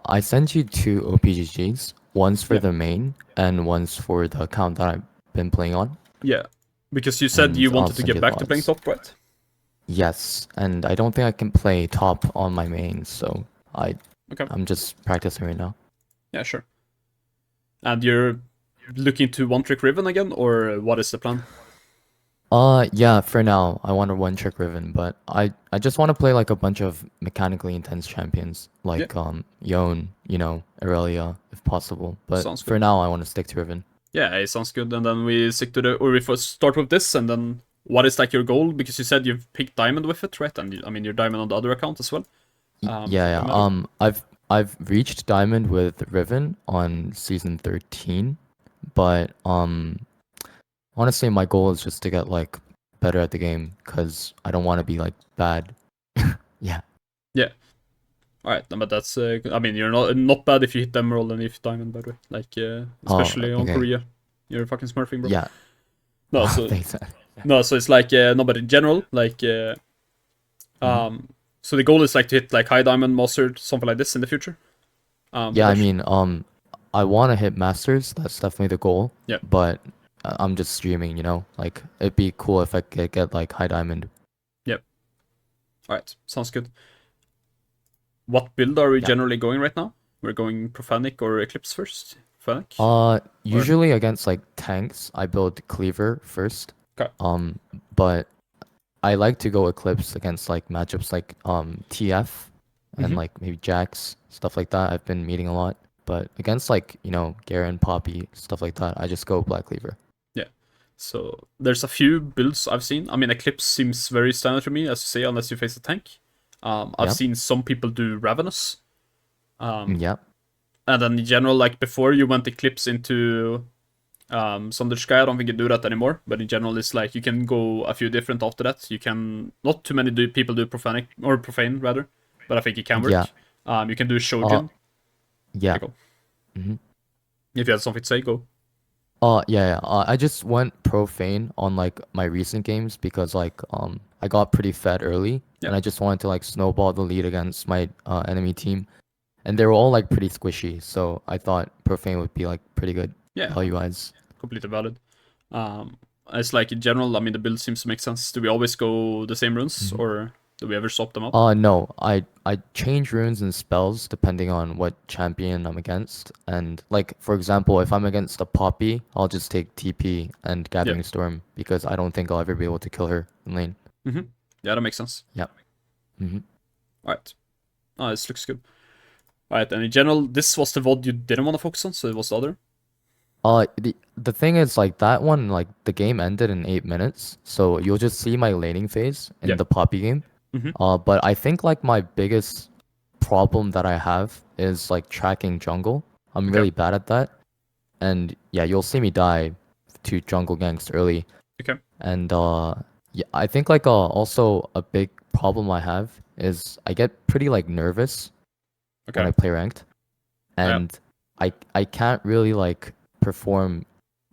I sent you 2 OPGGs. One's for Yeah. the main, and one's for the account that I've been playing on. Yeah, because you said And you I'll wanted to send get you the back to playing VODs. top, right? Yes, and I don't think I can play top on my main, so Okay. I'm just practicing right now. Yeah, sure. And you're looking to one-trick Riven again, or what is the plan? Yeah, for now, I want a one-trick Riven, but I just want to play like a bunch of mechanically intense champions, Yeah, like Yone, Aurelia, if possible. But sounds for good. now, I want to stick to Riven. Yeah, it sounds good. And then we stick to or we first start with this, and then what is like your goal? Because you said you've picked diamond with it, right? And I mean, you're diamond on the other account as well. Yeah, For the yeah. meta. I've reached diamond with Riven on season 13, but honestly, my goal is just to get like better at the game because I don't want to be like bad. Yeah. Yeah. All right, but that's. I mean, you're not bad if you hit emerald and if you diamond, by the way. Like, Oh, especially on okay. Korea, you're fucking smurfing, bro. Yeah. No, Oh, so thanks. no, so it's like no, but in general, like, Mhm. so the goal is like to hit like high diamond, mastered, something like this in the future. Yeah, I Potentially. mean, I want to hit masters. That's definitely the goal. Yeah. But I'm just streaming, Like it'd be cool if I could get like high diamond. Yep. All right, sounds good. What build are we Yeah. generally going right now? We're going Profanic or Eclipse first? Profanic? Or Usually against like tanks, I build cleaver first. okay. But I like to go eclipse against like matchups like TF and Mhm. like maybe Jax, stuff like that. I've been meeting a lot. But against like, Garen, Poppy, stuff like that, I just go black cleaver. Yeah. So there's a few builds I've seen. I mean, Eclipse seems very standard to me, as you say, unless you face a tank. I've Yeah. seen some people do Ravenous. Yeah. And then in general, like before you went Eclipse into Sunder Sky, I don't think you do that anymore. But in general, it's like you can go a few different after that. You can not too many people do Profanic or Profane rather, but I think it can work. Yeah. You can do Uh Shojin. yeah. Yeah, go. hmm If you had something to say, go. Yeah. I just went profane on like my recent games because like I got pretty fed early Yeah, and I just wanted to like snowball the lead against my enemy team. And they were all like pretty squishy, so I thought profane would be like pretty good yeah, value-wise. completely valid. It's like in general, I mean, the build seems to make sense. Do we always go the same runes, Mhm. or do we ever swap them out? No, I change runes and spells depending on what champion I'm against. And like for example, if I'm against a Poppy, I'll just take TP and Yeah. Gathering Storm because I don't think I'll ever be able to kill her in lane. Mm-hmm. Yeah, that makes sense. Yep. Mm-hmm. All right. Oh, this looks good. All right, and in general, this was the VOD you didn't want to focus on, so it was the other. The thing is like that one, like the game ended in 8 minutes, so you'll just see my laning phase Yeah. in the Poppy game. Mm-hmm. But I think like my biggest problem that I have is like tracking jungle. I'm Okay. really bad at that. And yeah, you'll see me die to jungle ganks early. Okay. And yeah, I think like also a big problem I have is I get pretty like nervous when Okay. I play ranked. Yeah. And I can't really like perform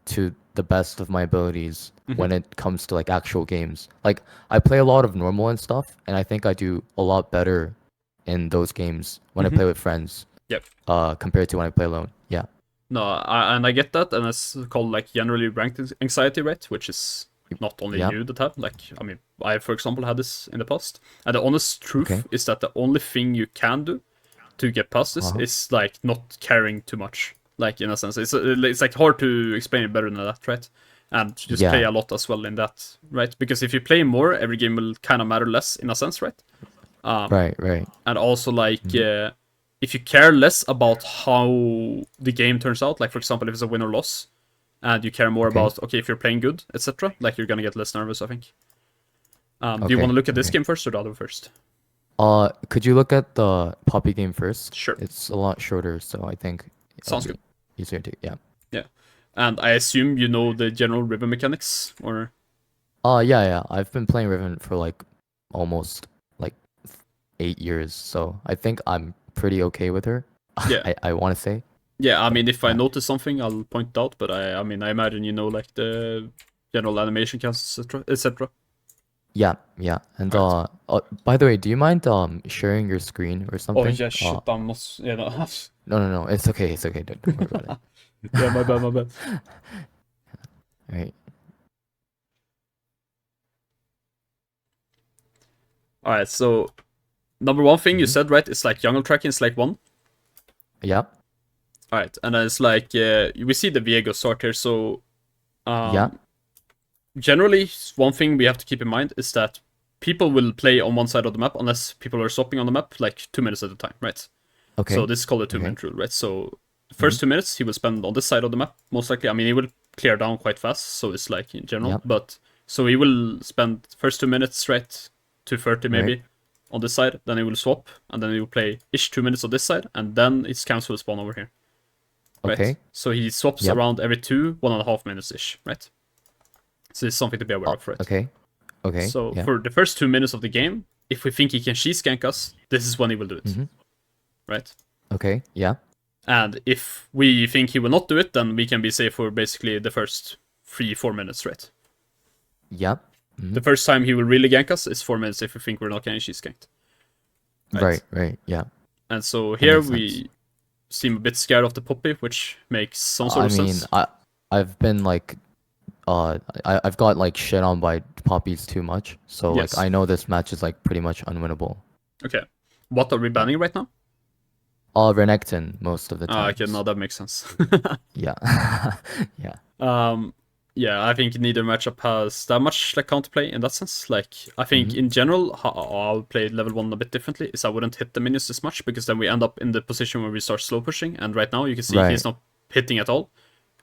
to the best of my abilities Mm-hmm. when it comes to like actual games. Like I play a lot of normal and stuff, and I think I do a lot better in those games when I Mm-hmm. play with friends. Yep. Compared to when I play alone. Yeah. No, I get that, and it's called like generally ranked anxiety, right? Which is not only Yeah. you that have. Like, I mean, I for example had this in the past, and the honest truth Okay. is that the only thing you can do to get past this Uh-huh. is like not caring too much. Like in a sense, it's like hard to explain it better than that, right? And just play Yeah. a lot as well in that, right? Because if you play more, every game will kind of matter less in a sense, right? Right. And also like Mhm. if you care less about how the game turns out, like for example if it's a win or loss, and you care more Okay. about okay if you're playing good, etc., like you're gonna get less nervous, I think. Do you Okay. want to look at this Okay. game first or the other first? Could you look at the Poppy game first? Sure. It's a lot shorter, so I think it'll Sounds be good. easier to, yeah. Yeah. And I assume you know the general ribbon mechanics, or Yeah. I've been playing Riven for like almost like 8 years, so I think I'm pretty okay with her. yeah, I want to say. yeah. I But mean, if I yeah. notice something, I'll point it out. But I mean, I imagine you know like the general animation counts, etc., etc. Yeah, yeah. And Alright. by the way, do you mind sharing your screen or Oh something? yeah, shit, I must. Yeah, no. No. It's okay. It's okay. Don't worry about it. Yeah, my bad, my bad. Right. Alright, so number one thing you Mm-hmm. said, right? It's like jungle tracking is like one. Yeah. Alright, and then it's like we see the Viego sort here, so Yeah. generally one thing we have to keep in mind is that people will play on one side of the map unless people are stopping on the map like 2 minutes at a time, right? So Okay. this is called a Okay. 2-minute rule, right? So the Mm-hmm. first 2 minutes he will spend on this side of the map, most likely. I mean, he will clear down quite fast, so it's like in general. Yep. But so he will spend first 2 minutes, right, to 30 maybe, Right. on this side. Then he will swap, and then he will play ish 2 minutes on this side, and then his camps will spawn over here, right? Okay. So he swaps Yep. around every 1.5 minutes ish, right? So it's something to be aware of, right? Okay. Okay. So Yeah. for the first 2 minutes of the game, if we think he can cheese gank us, this is when he will do it, Mm-hmm. right? Okay. Yeah. And if we think he will not do it, then we can be safe for basically the first 3-4 minutes, right? Yep. Mm-hmm. The first time he will really gank us is 4 minutes if we think we're not getting cheese ganked. Right. Yeah. And so That here makes we sense. seem a bit scared of the poppy, which makes some sort I of mean, sense. I've been like I've got like shit on by poppies too much. So like Yes. I know this match is like pretty much unwinnable. Okay. What are we banning right now? Renekton most of the Okay, times. now that makes sense. Yeah. Yeah. Yeah, I think neither matchup has that much like counterplay in that sense. Like, I think Mhm. in general, how I would play level 1 a bit differently is I wouldn't hit the minions as much because then we end up in the position where we start slow pushing. And right now, you can see Right. he's not hitting at all.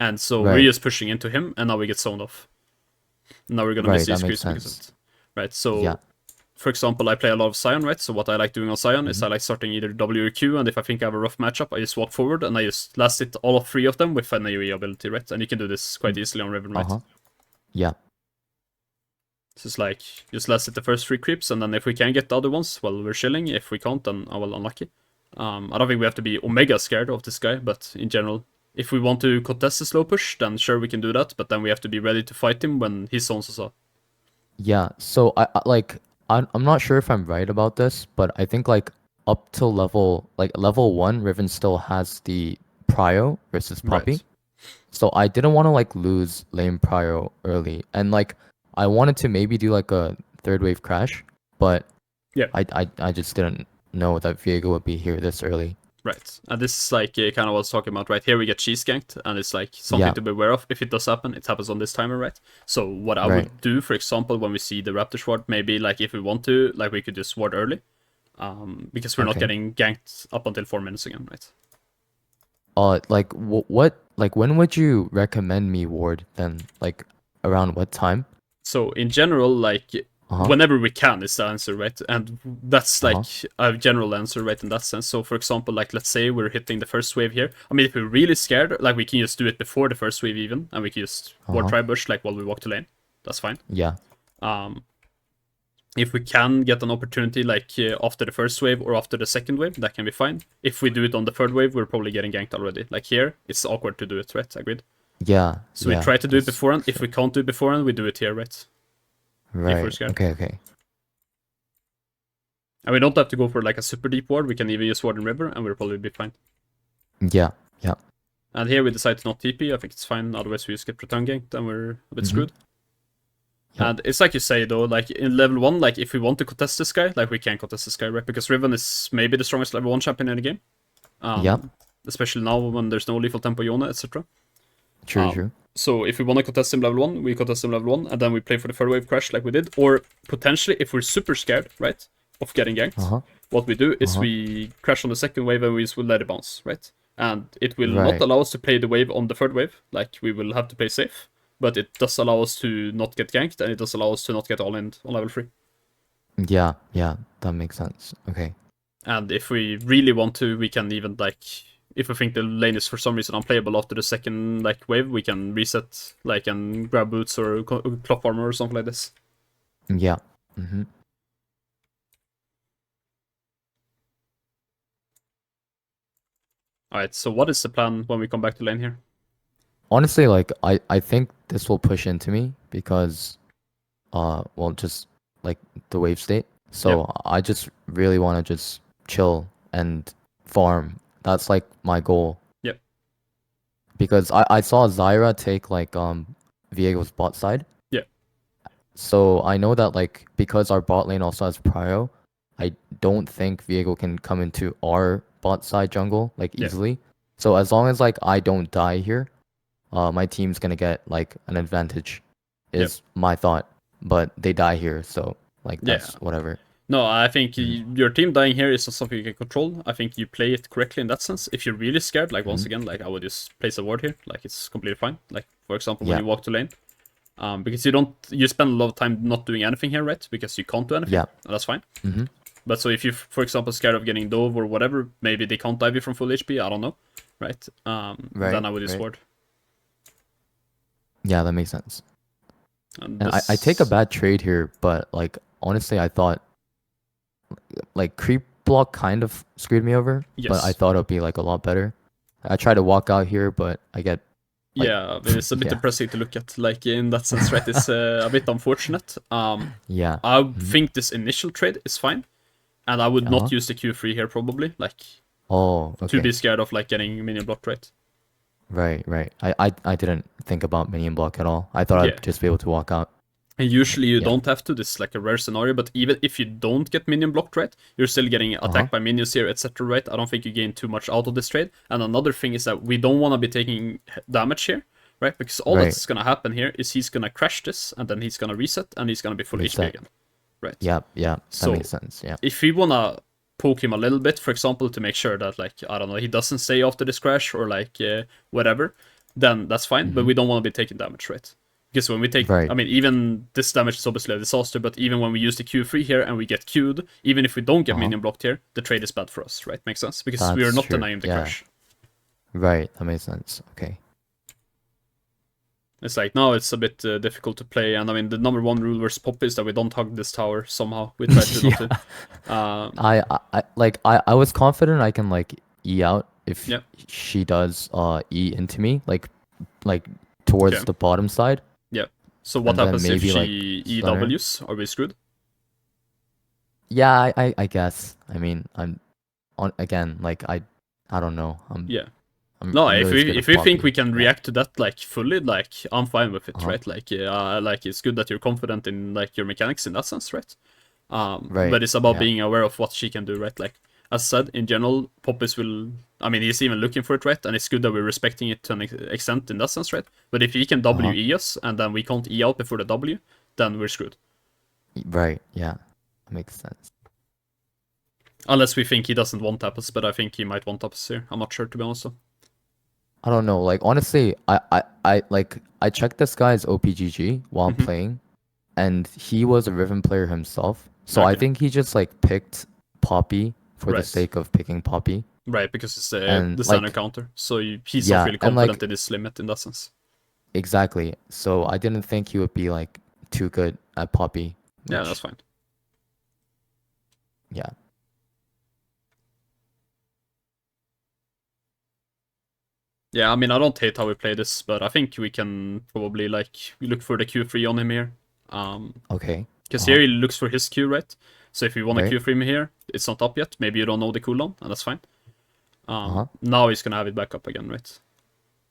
And so Right. we're just pushing into him, and now we get zoned off. Now we're gonna Right, miss these that makes creeps because of sense. it. Right, so Yeah. for example, I play a lot of Sion, right? So what I like doing on Sion is Mhm. I like starting either W or Q, and if I think I have a rough matchup, I just walk forward and I just last hit all of 3 of them with an AoE ability, right? And you can do this quite easily on Riven, right? Uh-huh. Yeah. So it's like, just last hit the first 3 creeps, and then if we can get the other ones, well, we're chilling. If we can't, then I will unlucky. I don't think we have to be omega scared of this guy, but in general, if we want to contest the slow push, then sure we can do that, but then we have to be ready to fight him when he zones us out. Yeah. So I'm not sure if I'm right about this, but I think like up till level 1, Riven still has the prio versus Poppy. Right. So I didn't want to like lose lane prio early. And like I wanted to maybe do like a third wave crash, but Yeah. I just didn't know that Viego would be here this early. Right, and this is like kind of what I was talking about, right? Here we get cheese ganked, and it's like something Yeah. to be aware of. If it does happen, it happens on this timer, right? So what I Right. would do, for example, when we see the Raptor ward, maybe like if we want to, like we could just ward early, because we're not Okay. getting ganked up until 4 minutes again, right? Like what like when would you recommend me ward then? Like around what time? So in general, like Uh-huh. whenever we can is the answer, right? And that's like Uh-huh. a general answer, right? In that sense. So for example, like let's say we're hitting the first wave here. I mean, if we're really scared, like we can just do it before the first wave even, and we can just ward Uh-huh. tribush like while we walk to lane. That's fine. Yeah. If we can get an opportunity like after the first wave or after the second wave, that can be fine. If we do it on the third wave, we're probably getting ganked already. Like here, it's awkward to do it, right? Agreed. Yeah. So yeah, we try to do it that's beforehand. If true. we can't do it beforehand, we do it here, right? Right. scared. Okay. And we don't have to go for like a super deep ward. We can even use ward in river, and we'll probably be fine. Yeah. And here we decide to not TP. I think it's fine. Otherwise, we just get return ganked, and we're a bit Mhm. screwed. Yep. And it's like you say though, like in level 1, like if we want to contest this guy, like we can contest this guy, right? Because Riven is maybe the strongest level 1 champion in the game. Yep. Especially now when there's no lethal tempo Yone, etc. True. So if we want to contest him level 1, we contest him level 1, and then we play for the third wave crash like we did. Or potentially, if we're super scared, right, of getting ganked, Uh-huh. what we do is Uh-huh. we crash on the second wave and we just will let it bounce, right? And it will Right. not allow us to play the wave on the third wave, like we will have to play safe. But it does allow us to not get ganked, and it does allow us to not get all in on level 3. Yeah, that makes sense. Okay. And if we really want to, we can even like, if we think the lane is for some reason unplayable after the second like wave, we can reset like and grab boots or cloth armor or something like this. Yeah. Mm-hmm. Alright, so what is the plan when we come back to lane here? Honestly, like I think this will push into me because well just like the wave state. So I just really want to just chill and farm. That's like my goal. Yep. Because I saw Zyra take like Viego's bot side. Yeah. So I know that like because our bot lane also has prio, I don't think Viego can come into our bot side jungle like easily. So as long as like I don't die here, my team's gonna get like an advantage, is my thought. But they die here, so like that's whatever. No, I think your team dying here is not something you can control. I think you play it correctly in that sense. If you're really scared, like once again, like I would just place a ward here, like it's completely fine. Like for example, when you walk to lane, because you spend a lot of time not doing anything here, right? Because you can't do anything. Yeah, and that's fine. But so if you, for example, scared of getting dove or whatever, maybe they can't dive you from full HP. I don't know, right? Then I would just ward. Yeah, that makes sense. And I take a bad trade here, but like honestly, I thought like creep block kind of screwed me over, but I thought it'd be like a lot better. I try to walk out here, but I get like, it's a bit depressing to look at. Like in that sense, right? It's a bit unfortunate. I think this initial trade is fine, and I would not use the Q3 here probably. Like, to be scared of like getting minion blocked, right? Right. I didn't think about minion block at all. I thought I'd just be able to walk out. And usually you don't have to. This is like a rare scenario, but even if you don't get minion blocked, right, you're still getting attacked by minions here, etc., right? I don't think you gain too much out of this trade. And another thing is that we don't want to be taking damage here, right? Because all that's going to happen here is he's going to crash this, and then he's going to reset, and he's going to be full HP again, right? Yeah, that makes sense, yeah. If we want to poke him a little bit, for example, to make sure that, like, I don't know, he doesn't stay after this crash, or like, whatever, then that's fine, but we don't want to be taking damage, right? Because when we take, I mean, even this damage is obviously a disaster, but even when we use the Q3 here and we get Q'd, even if we don't get minion blocked here, the trade is bad for us, right? Makes sense? Because we are not denying the crash. Right, that makes sense. Okay. It's like, now it's a bit difficult to play, and I mean, the number one rule versus Poppy is that we don't hug this tower somehow. We try to not to. I was confident I can like E out if she does E into me, like towards the bottom side. Yeah. So what happens if she EWs? Are we screwed? Yeah, I guess. I mean, I'm on again. Like I don't know. I'm if we think we can react to that like fully, like I'm fine with it, right? Like like it's good that you're confident in like your mechanics in that sense, right? But it's about being aware of what she can do, right? Like as said, in general, Poppys will. I mean, he's even looking for it, right? And it's good that we're respecting it to an extent in that sense, right? But if he can WE us and then we can't E out before the W, then we're screwed. Right. Yeah, that makes sense. Unless we think he doesn't want us, but I think he might want us here. I'm not sure, to be honest. I don't know. Like honestly, I checked this guy's OPGG while playing, and he was a Riven player himself. So I think he just like picked Poppy for the sake of picking Poppy. Right, because it's the standard counter. So he's not really confident in his limit in that sense. Exactly. So I didn't think he would be like too good at Poppy. Yeah, that's fine. Yeah. Yeah, I mean, I don't hate how we play this, but I think we can probably like look for the Q3 on him here. Okay. Because here he looks for his Q, right? So if you want to Q3 me here, it's not up yet. Maybe you don't know the cooldown, and that's fine. Now he's gonna have it back up again, right?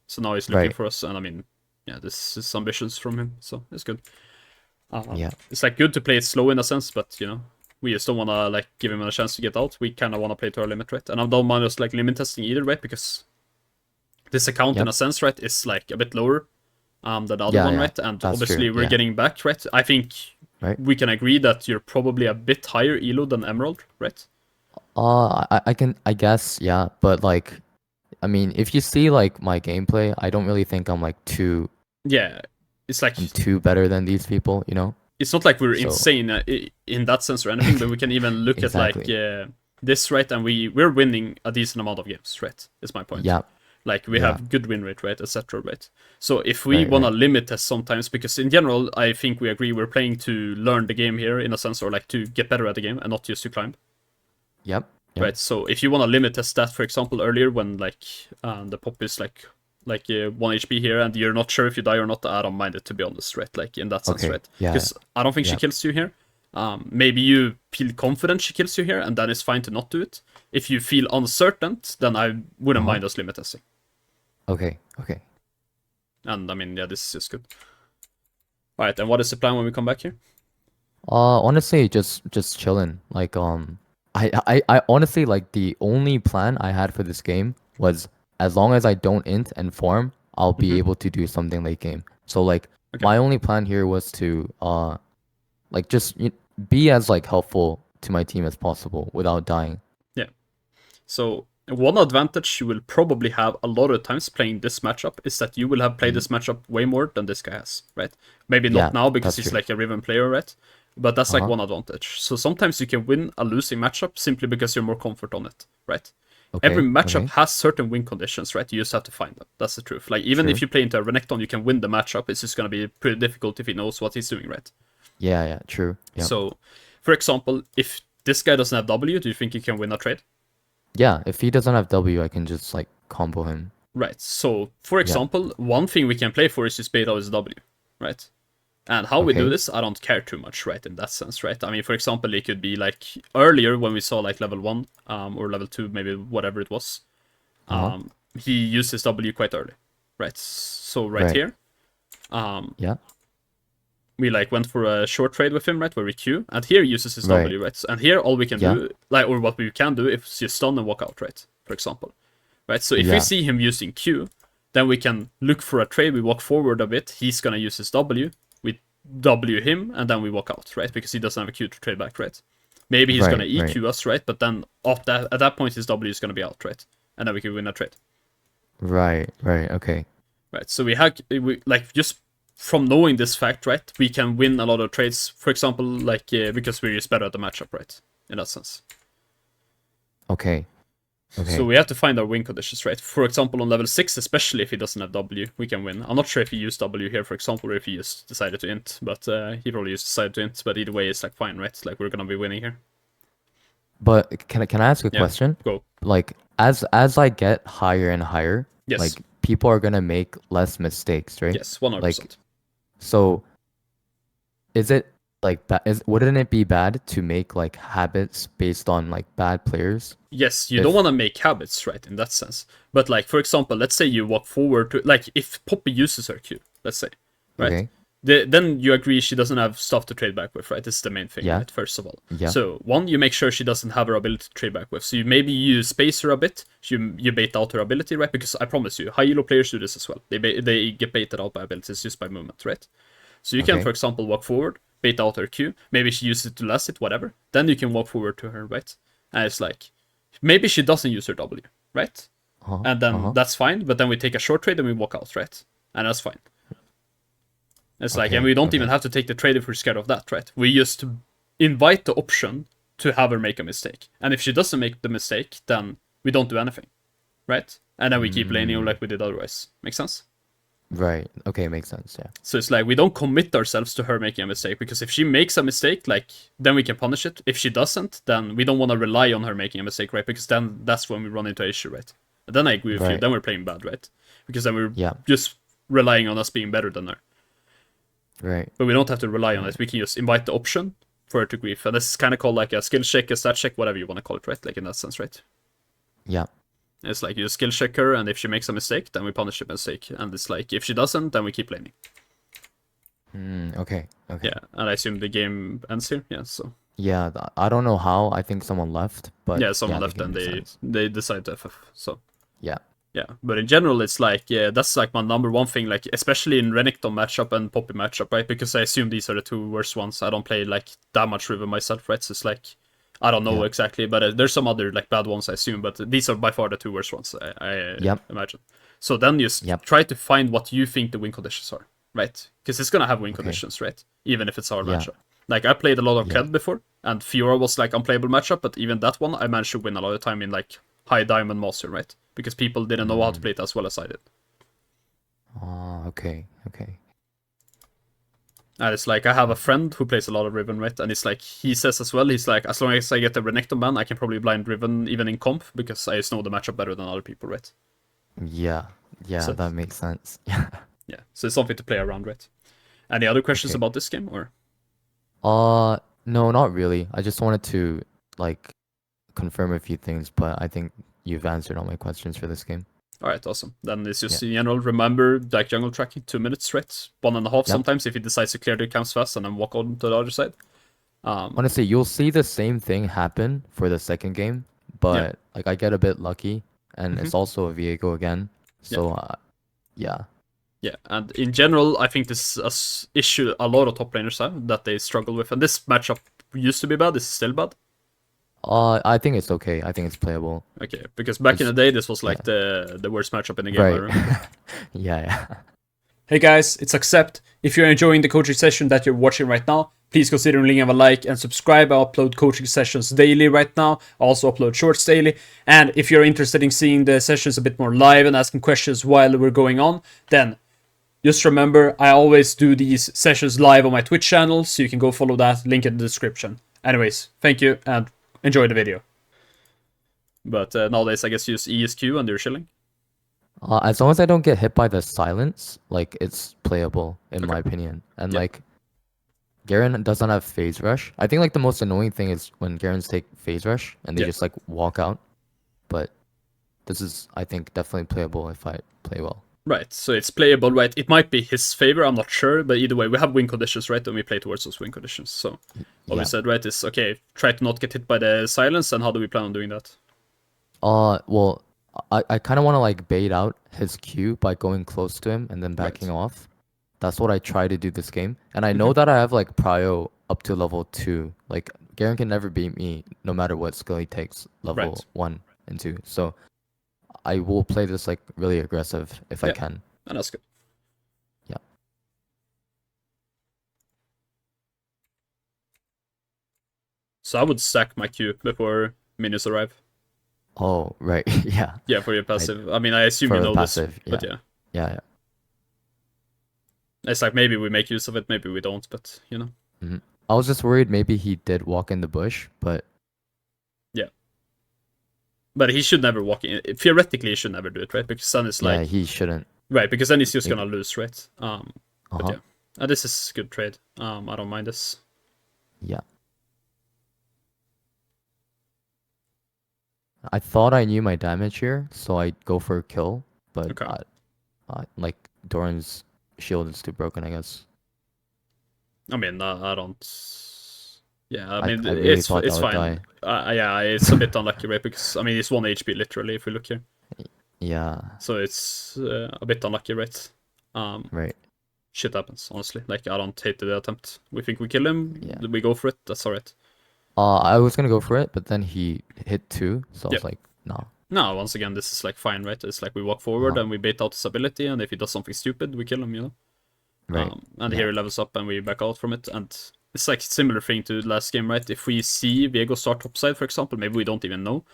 So now he's looking for us, and I mean, yeah, this is ambitious from him, so it's good. It's like good to play it slow in a sense, but you know, we just don't wanna like give him a chance to get out. We kind of wanna play to our limit, right? And I don't mind us like limit testing either, right? Because this account in a sense, right, is like a bit lower than the other one, right? And obviously we're getting back, right? I think we can agree that you're probably a bit higher elo than Emerald, right? I guess, yeah, but like, I mean, if you see like my gameplay, I don't really think I'm like too. Yeah, it's like I'm too better than these people, you know. It's not like we're insane in that sense or anything, but we can even look at like this, right? And we're winning a decent amount of games, right? Is my point. Yeah. Like we have good win rate, right, etc., right? So if we want to limit test sometimes, because in general, I think we agree we're playing to learn the game here in a sense, or like to get better at the game and not just to climb. Yep. Right. So if you want to limit test that, for example, earlier when like the pop is like 1 HP here, and you're not sure if you die or not, I don't mind it, to be honest, right? Like in that sense, right? Yeah. Because I don't think she kills you here. Maybe you feel confident she kills you here, and then it's fine to not do it. If you feel uncertain, then I wouldn't mind us limit testing. Okay. And I mean, yeah, this is just good. All right, and what is the plan when we come back here? Honestly, just chilling. Like, I honestly like the only plan I had for this game was as long as I don't int and farm, I'll be able to do something late game. So like, Okay. my only plan here was to like just be as like helpful to my team as possible without dying. Yeah. So one advantage you will probably have a lot of times playing this matchup is that you will have played this matchup way more than this guy has, right? Maybe not Yeah, now because that's he's true. like a Riven player, right? But that's like one advantage. So sometimes you can win a losing matchup simply because you're more comfort on it, right? Every matchup Okay. has certain win conditions, right? You just have to find them. That's the truth. Like even if True. you play into a Renekton, you can win the matchup. It's just gonna be pretty difficult if he knows what he's doing, right? Yeah, true. Yeah. So, for example, if this guy doesn't have W, do you think you can win a trade? Yeah, if he doesn't have W, I can just like combo him. Right. So, for Yeah. example, one thing we can play for is just bait out his W, right? And how we do Okay. this, I don't care too much, right? In that sense, right? I mean, for example, it could be like earlier when we saw like level 1, or level 2, maybe whatever it was. He used his W quite early, right? So right Right. here, Yeah. we like went for a short trade with him, right, where we Q, and here he uses his Right. W, right? And here all we can Yeah. do, like, or what we can do, is just stun and walk out, right? For example, right? So if we Yeah. see him using Q, then we can look for a trade. We walk forward a bit. He's gonna use his W. We W him, and then we walk out, right? Because he doesn't have a Q to trade back, right? Maybe he's gonna EQ us, right? But then at that point, his W is gonna be out, right? And then we can win a trade. Right. Okay. Right. So we like just from knowing this fact, right, we can win a lot of trades. For example, like because we're just better at the matchup, right? In that sense. Okay. So we have to find our win conditions, right? For example, on level 6, especially if he doesn't have W, we can win. I'm not sure if he used W here, for example, or if he just decided to int, but he probably just decided to int. But either way, it's like fine, right? Like we're gonna be winning here. But can I ask a Yeah, question? go. Like as I get higher and higher, Yes. like people are gonna make less mistakes, right? Yes, 100%. Like, so is it like wouldn't it be bad to make like habits based on like bad players? Yes, you don't want to make habits, right, in that sense. But like, for example, let's say you walk forward to, like, if Poppy uses her Q, let's say, right? Okay. Then you agree she doesn't have stuff to trade back with, right? This is the main thing, Yeah. right? First of all. Yeah. So, one, you make sure she doesn't have her ability to trade back with. So, you space her a bit, you bait out her ability, right? Because I promise you, high elo players do this as well. They get baited out by abilities just by movement, right? So, you can, for example, walk forward, bait out her Q. Maybe she uses it to last it, whatever. Then you can walk forward to her, right? And it's like, maybe she doesn't use her W, right? And then that's fine, but then we take a short trade and we walk out, right? And that's fine. It's like, and we don't even have to take the trade if we're scared of that, right? We just invite the option to have her make a mistake. And if she doesn't make the mistake, then we don't do anything, right? And then we keep laning like we did otherwise. Make sense? Right. Okay, makes sense. Yeah. So it's like we don't commit ourselves to her making a mistake, because if she makes a mistake, like, then we can punish it. If she doesn't, then we don't want to rely on her making a mistake, right? Because then that's when we run into an issue, right? And then I agree with you. Then we're playing bad, right? Because then we're just relying on us being better than her. Right. But we don't have to rely on it. We can just invite the option for her to grief. And this is kind of called like a skill check, a stat check, whatever you want to call it, right? Like in that sense, right? Yeah. It's like you skill check her, and if she makes a mistake, then we punish the mistake. And it's like, if she doesn't, then we keep laning. Okay. Yeah, and I assume the game ends here. Yeah, so. Yeah, I don't know how. I think someone left, but yeah, someone left and they decided to FF. So. Yeah. Yeah, but in general, it's like, yeah, that's like my number one thing, like, especially in Renekton matchup and Poppy matchup, right? Because I assume these are the two worst ones. I don't play, like, that much Riven myself, right? So it's like, I don't know exactly, but there's some other, like, bad ones, I assume, but these are by far the two worst ones, I imagine. So then you try to find what you think the win conditions are, right? Because it's gonna have win conditions, right? Even if it's our matchup. Like, I played a lot of Ked before, and Fiora was, like, unplayable matchup, but even that one, I managed to win a lot of time in, like, high diamond master, right? Because people didn't know how to play it as well as I did. Okay. And it's like, I have a friend who plays a lot of Riven, right? And it's like, he says as well, he's like, as long as I get the Renekton ban, I can probably blind Riven even in comp, because I just know the matchup better than other people, right? Yeah, so, that makes sense. Yeah, so it's something to play around, right? Any other questions about this game, or? No, not really. I just wanted to like confirm a few things, but I think you've answered all my questions for this game. Alright, awesome. Then it's Yeah. just in general, remember like jungle tracking, 2 minutes straight, 1.5 Yep. sometimes if he decides to clear the camps fast and then walk on to the other side. Honestly, you'll see the same thing happen for the second game, Yeah. but like I get a bit lucky, and Mhm. it's also a Viego again. Yeah. So yeah. Yeah, and in general, I think this is a issue a lot of top laners have that they struggle with. And this matchup used to be bad. This is still bad. I think it's okay. I think it's playable. Okay, because back in the day, this was like yeah. the worst matchup in the game. I Right. remember. Yeah. Hey guys, it's Aqsept. If you're enjoying the coaching session that you're watching right now, please consider leaving a like and subscribe. I upload coaching sessions daily right now. I also upload shorts daily. And if you're interested in seeing the sessions a bit more live and asking questions while we're going on, then just remember, I always do these sessions live on my Twitch channel, so you can go follow that, link in the description. Anyways, thank you, and enjoy the video. But nowadays, I guess you use ESQ and you're chilling. As long as I don't get hit by the silence, like it's playable in Okay. my opinion. And Yeah. like Garen doesn't have phase rush. I think like the most annoying thing is when Garens take phase rush and they Yeah. just like walk out. But this is, I think, definitely playable if I play well. Right, so it's playable, right? It might be his favor, I'm not sure, but either way, we have win conditions, right? And we play towards those win conditions. So what Yeah. we said, right, is okay, try to not get hit by the silence, and how do we plan on doing that? Well, I kind of want to like bait out his Q by going close to him and then backing Right. off. That's what I try to do this game. And I know that I have like prio up to level 2. Like Garen can never beat me no matter what skill he takes level Right. 1 and 2. So I will play this like really aggressive if I Yeah. can. And that's good. Yeah. So I would stack my Q before minions arrive. Oh, right. Yeah. Yeah, for your passive. I mean, I assume For you the know this, passive, but yeah. Yeah. It's like maybe we make use of it, maybe we don't, but you know. Mhm. I was just worried maybe he did walk in the bush, but Yeah. But he should never walk in. Theoretically, he should never do it, right? Because then it's yeah, like he shouldn't. right, because then he's just Maybe. gonna lose, right? But Uh-huh. yeah. This is good trade. I don't mind this. Yeah. I thought I knew my damage here, so I go for a kill, but Okay. like Doran's shield is too broken, I guess. I mean, I don't. Yeah, I I mean, really it's thought that would fine. die. Yeah, it's a bit unlucky, right? Because I mean, it's 1 HP literally if we look here. Yeah, So it's a bit unlucky, right? right. Shit happens, honestly. Like, I don't hate the attempt. We think we kill him, Yeah. we go for it, that's alright. I was gonna go for it, but then he hit 2, so I Yep. was like, no. No, once again, this is like fine, right? It's like we walk forward Uh-huh. and we bait out his ability, and if he does something stupid, we kill him, you know? Right. And Yeah. here he levels up and we back out from it, and it's like similar thing to last game, right? If we see Viego start topside, for example, maybe we don't even know.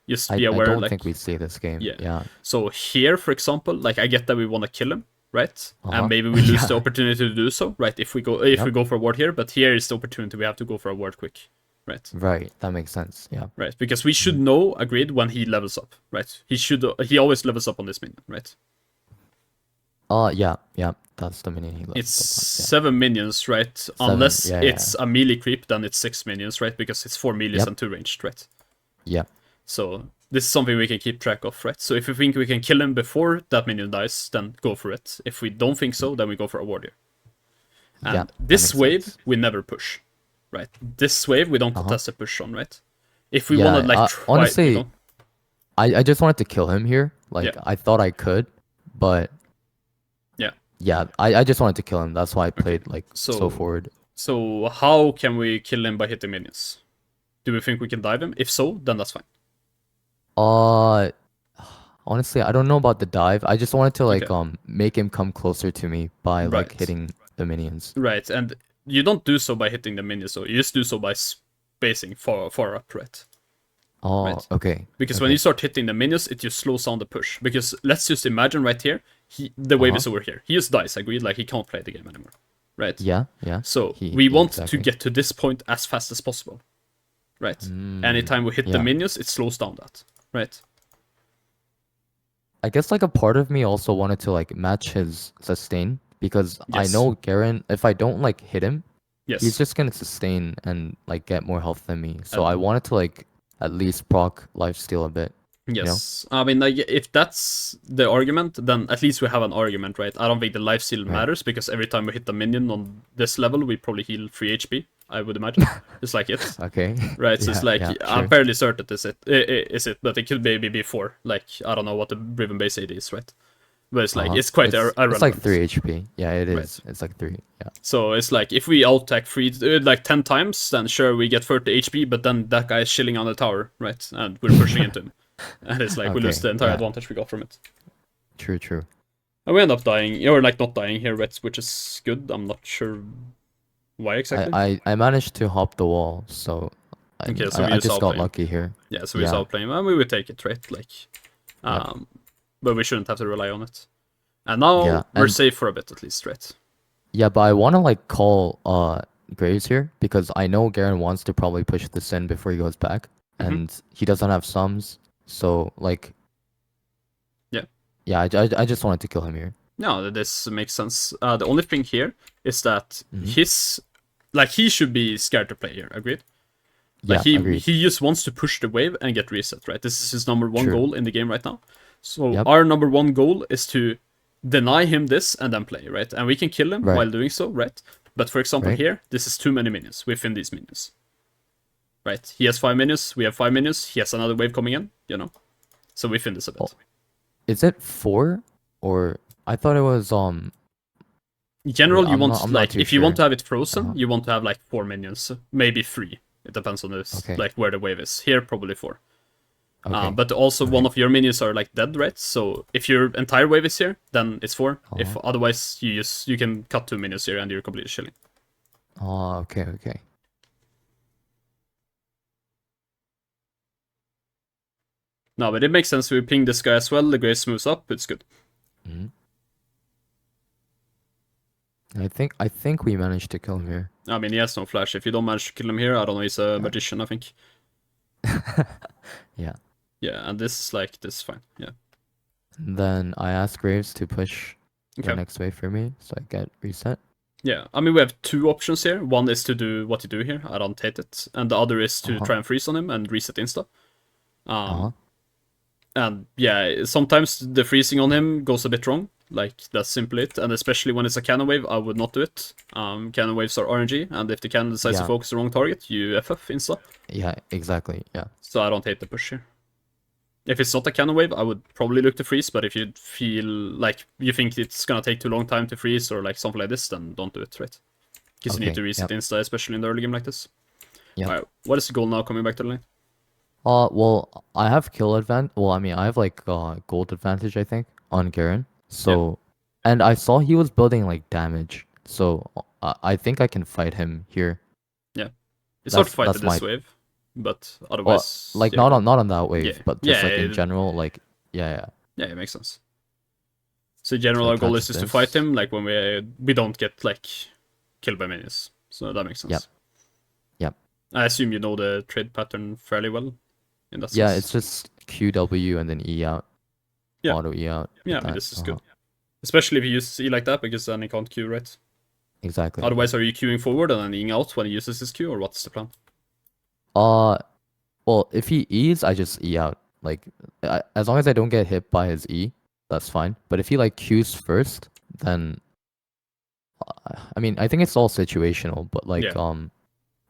Just be I aware, don't like, think we see this game. yeah. Yeah. So here, for example, like I get that we want to kill him, right? Uh-huh. And maybe we lose Yeah. the opportunity to do so, right? If we go Yep. for a ward here, but here is the opportunity we have to go for a ward quick, right? Right. That makes sense. Yeah. Right, because we should know, agreed, when he levels up, right? He always levels up on this minion, right? Yeah. That's the minion he left. It's 7 minions, right? Unless yeah, it's a melee creep, then it's 6 minions, right? Because it's 4 melees Yep. and 2 ranged, right? Yeah. So this is something we can keep track of, right? So if we think we can kill him before that minion dies, then go for it. If we don't think so, then we go for a warrior. And Yeah, that this makes wave, sense. we never push, right? This wave, we don't contest a push on, right? If we Yeah, want to, like, try... honestly, you know, I just wanted to kill him here. Like Yeah. I thought I could, but Yeah. yeah, I just wanted to kill him. That's why I played like so So- forward. So how can we kill him by hitting minions? Do we think we can dive him? If so, then that's fine. Honestly, I don't know about the dive. I just wanted to like Okay. make him come closer to me by like Right. hitting the minions. Right, and you don't do so by hitting the minions, so you just do so by spacing far up, right? Oh, Right. okay. Because Okay. when you start hitting the minions, it just slows down the push. Because let's just imagine right here, the wave is over here. He just dies, agreed, like he can't play the game anymore. Right? Yeah. So He- we yeah, want exactly. to get to this point as fast as possible. Right? Anytime we hit the yeah. minions, it slows down that. Right? I guess like a part of me also wanted to like match his sustain because I Yes. know Garen, if I don't like hit him, Yes. he's just gonna sustain and like get more health than me. So I wanted to like at least proc lifesteal a bit. Yes. I mean, like, if that's the argument, then at least we have an argument, right? I don't think the life steal matters, because every time we hit a minion on this level, we probably heal 3 HP, I would imagine. It's like it. Okay. Right, so it's like, I'm sure. fairly certain is it, but it could maybe be 4. Like, I don't know what the Riven base AD is, right? But it's like, it's quite irrelevant. It's like 3 HP. Yeah, it is. Right. It's like 3. Yeah. So it's like, if we out-attack like 10 times, then sure, we get 30 HP, but then that guy is chilling on the tower, right? And we're pushing into him. And it's like, we lose the entire advantage we got from it. True. And we end up dying, or like not dying here, right? Which is good. I'm not sure why exactly. I managed to hop the wall, so I just got lucky here. Yeah, so we saw playing, and we would take it, right? Like, but we shouldn't have to rely on it. And now we're safe for a bit, at least, right? Yeah, but I want to like call Graves here, because I know Garen wants to probably push this in before he goes back, and he doesn't have sums, so like, I just wanted to kill him here. No, this makes sense. The only thing here is that he should be scared to play here. Agreed? Like, he just wants to push the wave and get reset, right? This is his number one goal in the game right now. So our number one goal is to deny him this and then play, right? And we can kill him while doing so, right? But for example here, this is too many minions within these minions. Right? He has 5 minions, we have 5 minions, he has another wave coming in, you know? So we fin this a bit. Is it 4? Or I thought it was in general, you want like, if you want to have it frozen, you want to have like 4 minions, maybe 3. It depends on this, like where the wave is. Here, probably 4. But also one of your minions are like dead, right? So if your entire wave is here, then it's 4. If otherwise, you can cut 2 minions here and you're completely chilling. Oh, okay. No, but it makes sense. We ping this guy as well. The Grace moves up. It's good. I think we managed to kill him here. I mean, he has no flash. If you don't manage to kill him here, I don't know. He's a magician, I think. Yeah. Yeah, and this is like, this is fine. Yeah. And then I asked Graves to push the next wave for me, so I get reset. Yeah, I mean, we have 2 options here. One is to do what you do here. I don't hate it. And the other is to try and freeze on him and reset insta. And yeah, sometimes the freezing on him goes a bit wrong. Like, that's simply it. And especially when it's a cannon wave, I would not do it. Cannon waves are RNG, and if the cannon decides to focus the wrong target, you FF insta. Yeah, exactly. Yeah. So I don't hate the push here. If it's not a cannon wave, I would probably look to freeze, but if you feel like you think it's gonna take too long time to freeze or like something like this, then don't do it, right? Because you need to reset insta, especially in the early game like this. Yeah. Alright, what is the goal now coming back to the lane? Well, I have kill advantage. Well, I mean, I have like gold advantage, I think, on Garen. So, and I saw he was building like damage. So I think I can fight him here. Yeah, it's hard to fight this wave, but otherwise, like not on that wave, but just like in general, like yeah, it makes sense. So in general, our goal is just to fight him, like when we don't get like killed by minions. So that makes sense. Yep. I assume you know the trade pattern fairly well. In that sense. Yeah, it's just QW and then E out. Auto E out. Yeah, I mean, this is good. Especially if you use E like that, because then he can't Q, right? Exactly. Otherwise, are you queuing forward and then Eing out when he uses his Q, or what's the plan? Well, if he E's, I just E out. Like, as long as I don't get hit by his E, that's fine. But if he like Q's first, then I mean, I think it's all situational, but like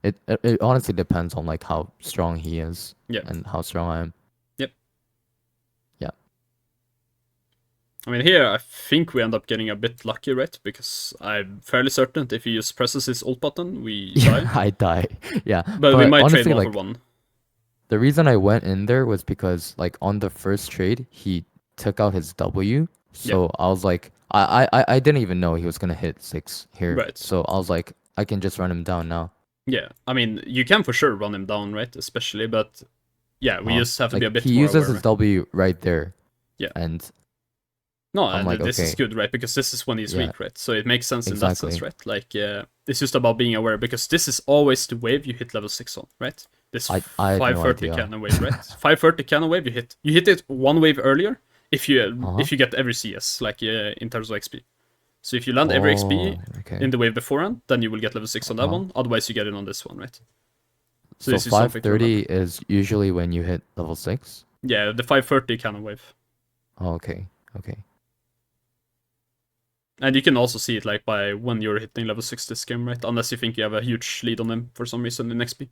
it honestly depends on like how strong he is and how strong I am. I mean, here, I think we end up getting a bit lucky, right? Because I'm fairly certain that if he just presses his ult button, we die. I die. Yeah. But we might honestly, trade 1 for 1. The reason I went in there was because, like, on the first trade, he took out his W. So I was like, I didn't even know he was going to hit 6 here. Right. So I was like, I can just run him down now. Yeah. I mean, you can for sure run him down, right? Especially, but yeah, we just have to be a bit he more uses aware, his W right there. Yeah. And no, and like, this is good, right? Because this is when he's weak, right? So it makes sense in that sense, right? Like, it's just about being aware, because this is always the wave you hit level 6 on, right? This 530 cannon wave, right? 530 cannon wave, you hit it 1 wave earlier if you get every CS, like in terms of XP. So if you land every XP okay. in the wave beforehand, then you will get level 6 on that one. Otherwise, you get it on this one, right? So this is something to 530 remember. is usually when you hit level 6? Yeah, the 530 cannon wave. Oh, okay. Okay. And you can also see it like by when you're hitting level 6 this game, right? Unless you think you have a huge lead on him for some reason in XP.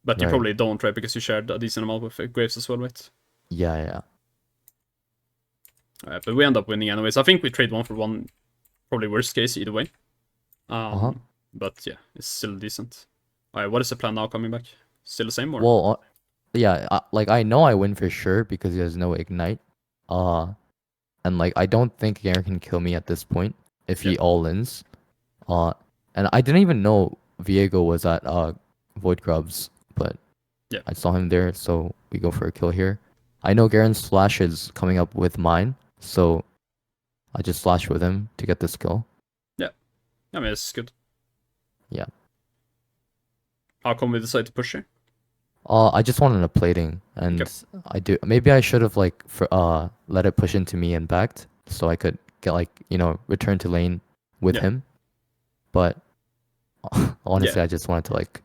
But you Right. probably don't, right? Because you shared a decent amount with Graves as well, right? Yeah. But we end up winning anyways. I think we trade 1-for-1, probably worst case either way. But yeah, it's still decent. Alright, what is the plan now coming back? Still the same or? Well, yeah, like I know I win for sure because he has no ignite. And like I don't think Garen can kill me at this point if he all-ins. And I didn't even know Viego was at Void Grubs, but Yeah. I saw him there, so we go for a kill here. I know Garen's flash is coming up with mine, so I just flash with him to get this kill. Yeah. I mean, it's good. Yeah. How come we decided to push here? I just wanted a plating, and maybe I should have like let it push into me and backed, so I could get like return to lane with him. But honestly, I just wanted to like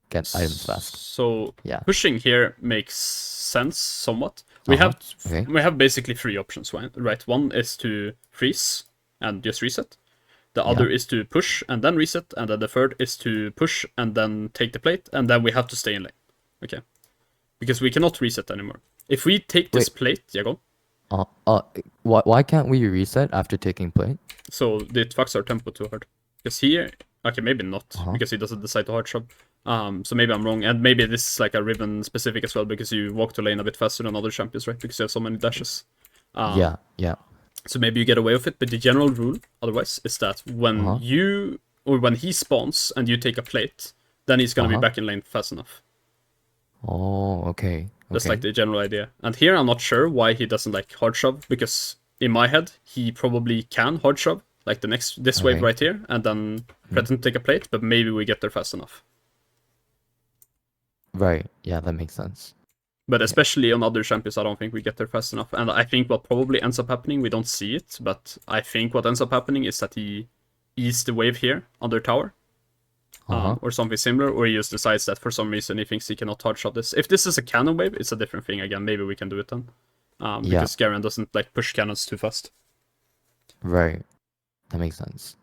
get items fast. So pushing here makes sense somewhat. We have basically 3 options, right? One is to freeze and just reset. The other is to push and then reset, and then the third is to push and then take the plate, and then we have to stay in lane. Okay. Because we cannot reset anymore. If we take this plate, go on. Why can't we reset after taking plate? So it fucks our tempo too hard. Because here, okay, maybe not, because he doesn't decide to hard shove. So maybe I'm wrong, and maybe this is like a Riven specific as well, because you walk to lane a bit faster than other champions, right? Because you have so many dashes. Yeah. So maybe you get away with it, but the general rule, otherwise, is that when when he spawns and you take a plate, then he's gonna be back in lane fast enough. Oh, okay. That's like the general idea. And here I'm not sure why he doesn't like hard shove, because in my head he probably can hard shove like this wave right here and then threaten to take a plate, but maybe we get there fast enough. Right. Yeah, that makes sense. But especially on other champions, I don't think we get there fast enough. And I think what probably ends up happening, we don't see it, but I think what ends up happening is that he eats the wave here on their tower. Or something similar, or he just decides that for some reason he thinks he cannot hard shot this. If this is a cannon wave, it's a different thing again. Maybe we can do it then. Because Garen doesn't like push cannons too fast. Right. That makes sense.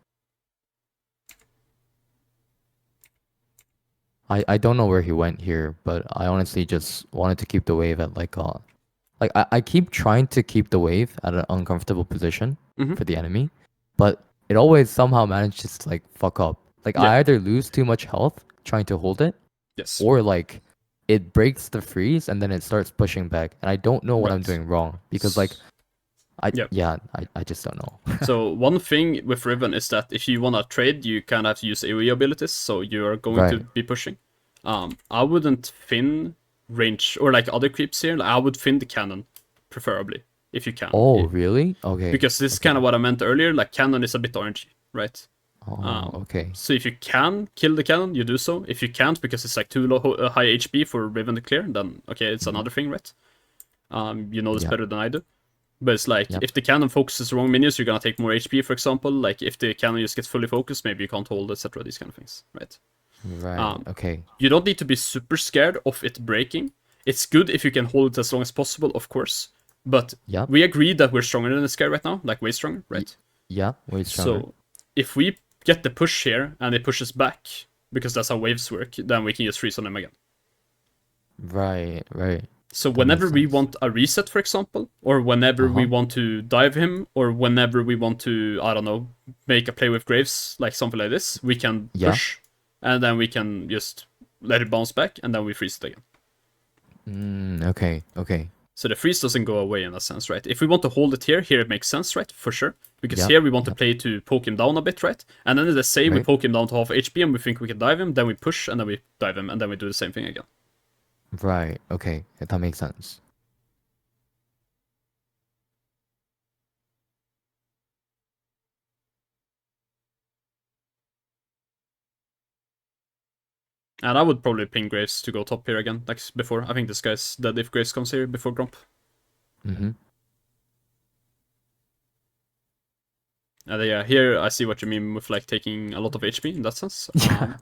I don't know where he went here, but I honestly just wanted to keep the wave at like I keep trying to keep the wave at an uncomfortable position for the enemy, but it always somehow manages to like fuck up. Like I either lose too much health trying to hold it, or like it breaks the freeze and then it starts pushing back, and I don't know what I'm doing wrong because like I just don't know. So one thing with Riven is that if you wanna trade, you kind of have to use AoE abilities, so you are going to be pushing. I wouldn't fin range or like other creeps here. Like, I would fin the cannon, preferably if you can. Oh really? Okay. Because this is kind of what I meant earlier. Like cannon is a bit RNG, right? Okay. So if you can kill the cannon, you do so. If you can't, because it's like too high HP for Riven to clear, then okay, it's another thing, right? You know this better than I do. But it's like, if the cannon focuses the wrong minions, you're gonna take more HP, for example. Like, if the cannon just gets fully focused, maybe you can't hold, etc. These kind of things, right? Right, okay. You don't need to be super scared of it breaking. It's good if you can hold it as long as possible, of course. But we agree that we're stronger than this guy right now, like way stronger, right? Yeah, way stronger. So, if we get the push here, and it pushes back, because that's how waves work, then we can just freeze on them again. Right. So whenever we want a reset, for example, or whenever we want to dive him, or whenever we want to, I don't know, make a play with Graves, like something like this, we can push, and then we can just let it bounce back, and then we freeze it again. Okay. So the freeze doesn't go away in that sense, right? If we want to hold it here it makes sense, right? For sure. Because here we want to play to poke him down a bit, right? And then let's say we poke him down to half HP and we think we can dive him, then we push, and then we dive him, and then we do the same thing again. Right, okay. That makes sense. And I would probably ping Graves to go top here again, like before. I think this guy's dead if Graves comes here before Grump. Yeah, here I see what you mean with like taking a lot of HP in that sense. Yeah.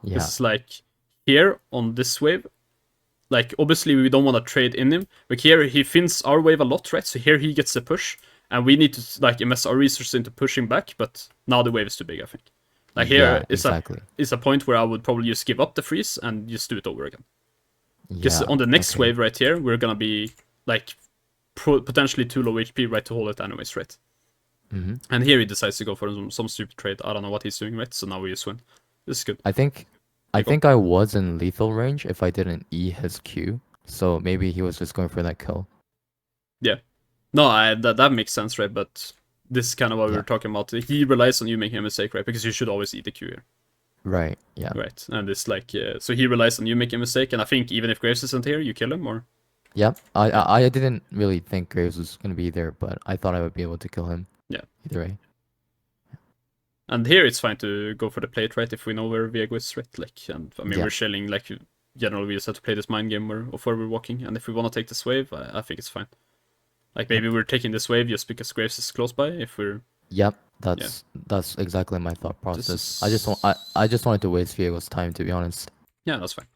It's like here on this wave, like obviously we don't want to trade in him, but here he fins our wave a lot, right? So here he gets the push, and we need to like invest our resources into pushing back. But now the wave is too big, I think. Like here Yeah, exactly. it's a point where I would probably just give up the freeze and just do it over again. Because Yeah. on the next okay. wave right here, we're gonna be like potentially too low HP, right, to hold it anyways, right? Mm-hmm. And here he decides to go for some stupid trade. I don't know what he's doing, right? So now we just win. This is good. I think I was in lethal range if I didn't E his Q. So maybe he was just going for that kill. Yeah. No, that makes sense, right? But this is kind of what we were talking about. He relies on you making a mistake, right? Because you should always eat the Q here. Right. Yeah. Right. And it's like, so he relies on you making a mistake. And I think even if Graves isn't here, you kill him, or? Yep. I didn't really think Graves was gonna be there, but I thought I would be able to kill him. Yeah. Either way. And here it's fine to go for the plate, right? If we know where Viego is, right? Like, and I mean, Yeah. we're shelling, like, generally we just have to play this mind game of where we're walking. And if we want to take this wave, I think it's fine. Like, maybe we're taking this wave just because Graves is close by. If we're... Yep. That's exactly my thought process. I just wanted to waste Viego's time, to be honest. Yeah, that's fine.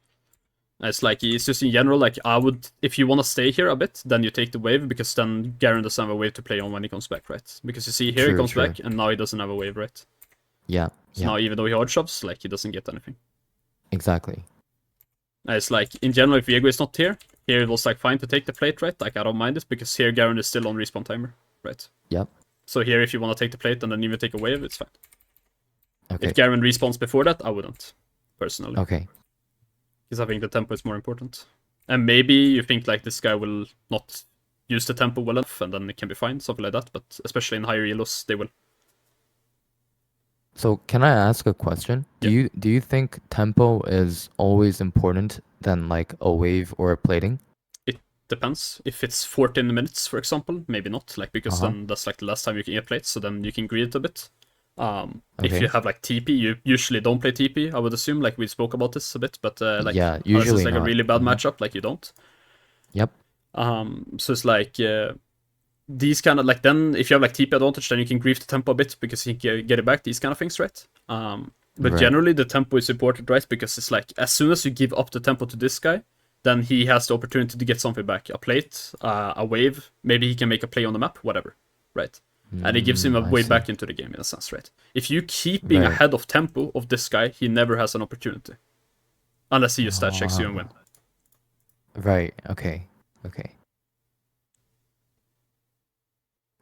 It's like, it's just in general, like, I would, if you want to stay here a bit, then you take the wave, because then Garen doesn't have a wave to play on when he comes back, right? Because you see here he comes back, and now he doesn't have a wave, right? Yeah. So now even though he hard shoves, like, he doesn't get anything. Exactly. It's like, in general, if Viego is not here, here it was like fine to take the plate, right? Like, I don't mind it, because here Garen is still on respawn timer, right? Yep. So here, if you want to take the plate and then even take a wave, it's fine. Okay. If Garen respawns before that, I wouldn't, personally. Okay. Because I think the tempo is more important. And maybe you think like this guy will not use the tempo well enough, and then it can be fine, something like that. But especially in higher elos, they will. So can I ask a question? Do you think tempo is always important than like a wave or a plating? It depends. If it's 14 minutes, for example, maybe not. Like, because then that's like the last time you can get plates, so then you can greed it a bit. If you have like TP, you usually don't play TP, I would assume. Like, we spoke about this a bit, but like, yeah, unless usually it's like not. a really bad matchup, like you don't. Yep. So it's like these kind of like, then if you have like TP advantage, then you can grief the tempo a bit because you can get it back. These kind of things, right? But generally the tempo is important, right? Because it's like, as soon as you give up the tempo to this guy, then he has the opportunity to get something back, a plate, a wave. Maybe he can make a play on the map, whatever, right? And it gives him a way back into the game in a sense, right? If you keep being ahead of tempo of this guy, he never has an opportunity. Unless he just stat checks you and win. Right, okay.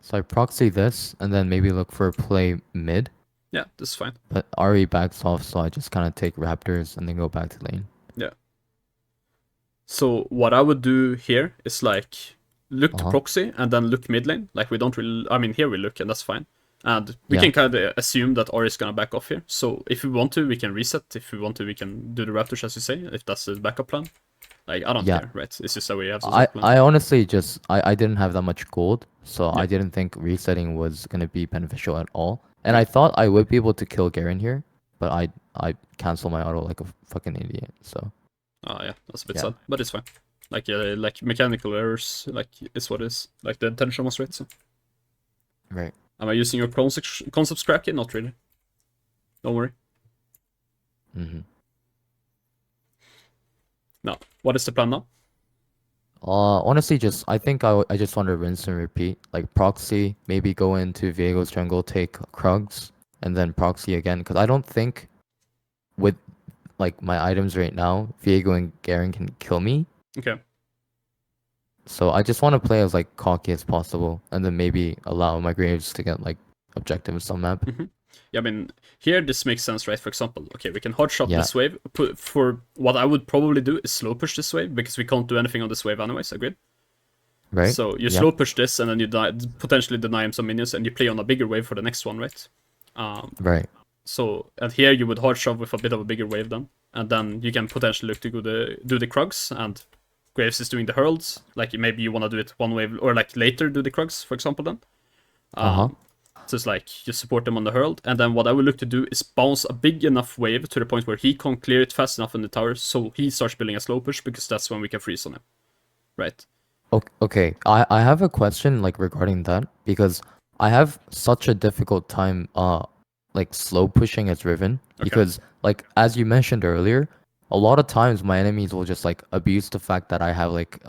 So I proxy this, and then maybe look for a play mid. Yeah, this is fine. But Ari backs off, so I just kind of take Raptors and then go back to lane. Yeah. So what I would do here is like, look to proxy and then look mid lane. Like, we don't really, I mean, here we look and that's fine. And we can kind of assume that Ari is gonna back off here. So if we want to, we can reset. If we want to, we can do the Raptors, as you say, if that's the backup plan. Like, I don't care, right? It's just that we have to I honestly just, I didn't have that much gold, so I didn't think resetting was gonna be beneficial at all. And I thought I would be able to kill Garen here, but I cancel my auto like a fucking idiot, so. Oh yeah, that's a bit sad, but it's fine. Like, like mechanical errors, like, is what it is. Like, the intention was right, so. Right. Am I using your concept scrap kit? Not really. Don't worry. Now, what is the plan now? Honestly, I think I just want to rinse and repeat. Like, proxy, maybe go into Viego's jungle, take Krugs, and then proxy again. Because I don't think with like my items right now, Viego and Garen can kill me. Okay. So I just want to play as like cocky as possible, and then maybe allow my Graves to get like objectives on map. Yeah, I mean, here this makes sense, right? For example, okay, we can hard shot this wave. For what I would probably do is slow push this wave, because we can't do anything on this wave anyways, agreed? Right. So you slow push this, and then you potentially deny him some minions, and you play on a bigger wave for the next one, right? Right. So, and here you would hard shove with a bit of a bigger wave then. And then you can potentially look to do the Krugs, and Graves is doing the hurls. Like, maybe you want to do it one wave, or like later do the Krugs, for example, then. So it's like, you support them on the hurled, and then what I would look to do is bounce a big enough wave to the point where he can't clear it fast enough in the tower, so he starts building a slow push, because that's when we can freeze on him. Right. Okay, I have a question like regarding that, because I have such a difficult time like slow pushing as Riven because like as you mentioned earlier, a lot of times my enemies will just like abuse the fact that I have like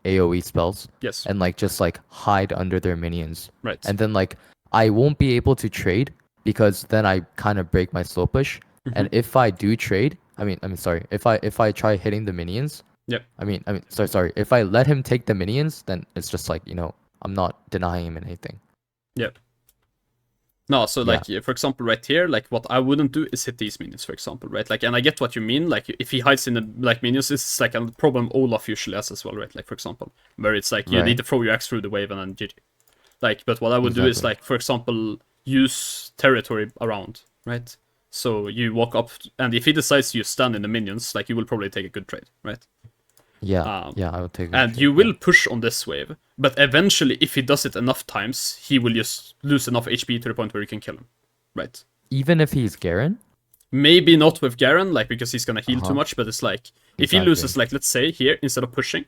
AoE spells Yes. and like just like hide under their minions. Right. And then like I won't be able to trade because then I kind of break my slow push. And if I do trade, I mean sorry, if I try hitting the minions, Yep. sorry, if I let him take the minions, then it's just like, you know, I'm not denying him anything. Yep. No, so Yeah. like for example, right here, like what I wouldn't do is hit these minions, for example, right? Like, and I get what you mean. Like, if he hides in the like minions, this is like a problem Olaf usually has as well, right? Like, for example, where it's like you need Right. to throw your axe through the wave and then GG. Like, but what I would do is Exactly. like, for example, use territory around, right? So you walk up, and if he decides to stand in the minions, like you will probably take a good trade, right? Yeah, yeah, I would take that And shit. you will Yeah. push on this wave, but eventually, if he does it enough times, he will just lose enough HP to the point where you can kill him, right? Even if he's Garen? Maybe not with Garen, like because he's gonna heal too Uh-huh. much, but it's like if he Exactly. loses, like let's say here instead of pushing,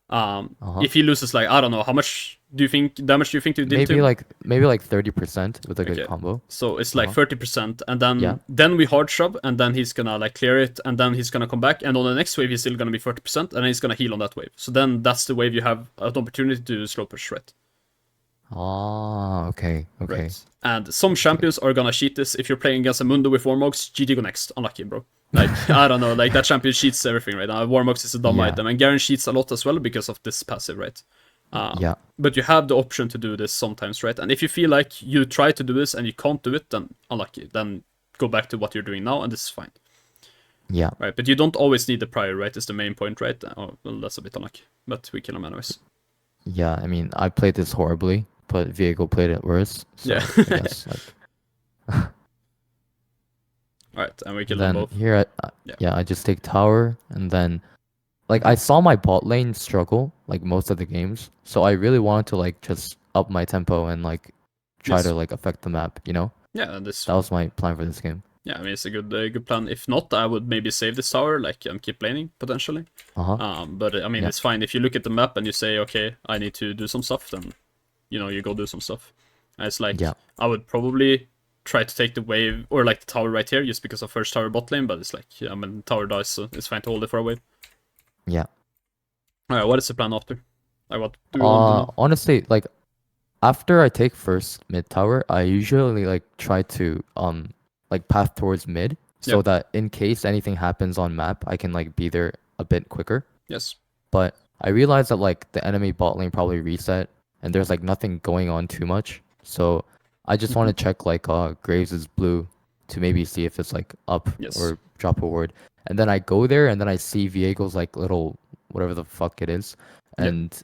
Uh-huh. if he loses like I don't know how much do you think damage do you think you did to him? Maybe like 30% with a good Okay, combo. so it's like Uh-huh. 30%, and Yeah. then we hard shove, and then he's gonna like clear it, and then he's gonna come back, and on the next wave he's still gonna be 30%, and he's gonna heal on that wave. So then that's the wave you have an opportunity to slow push, right? Ah, okay, okay. Right. And some champions are gonna cheat this. If you're playing against a Mundo with Warmogs, GG go next. Unlucky, bro. Like, I don't know, like that champion cheats everything right now. Warmogs is a dumb Yeah. item, and Garen cheats a lot as well because of this passive, right? Yeah. But you have the option to do this sometimes, right? And if you feel like you try to do this and you can't do it, then unlucky. Then go back to what you're doing now, and this is fine. Yeah. Right, but you don't always need the prior, right? Is the main point, right? Oh, well, that's a bit unlucky, but we kill him anyways. Yeah, I mean, I played this horribly, but Viego played it worse. So Yeah. I guess like Alright, and we kill them then both. here Yeah. I just take tower and then like I saw my bot lane struggle like most of the games. So I really wanted to like just up my tempo and like try Yes. to like affect the map, you know? Yeah, and this. That was my plan for this game. Yeah, I mean it's a good plan. If not, I would maybe save this tower, like keep laning potentially. Uh-huh. But I mean Yeah. it's fine if you look at the map and you say, okay, I need to do some stuff, then you go do some stuff. And it's like Yeah. I would probably try to take the wave or like the tower right here just because of first tower bot lane, but it's like yeah, I mean tower dies, so it's fine to hold it for a wave. Yeah. Alright, what is the plan after? Like what do we want to do now? Honestly, like after I take first mid tower, I usually like try to like path towards mid so Yep. that in case anything happens on map, I can like be there a bit quicker. Yes. But I realized that like the enemy bot lane probably reset and there's like nothing going on too much. So I just want to check like Graves is blue to maybe see if it's like up Yes. or drop a ward. And then I go there and then I see Viego's like little whatever the fuck it is. Yep. And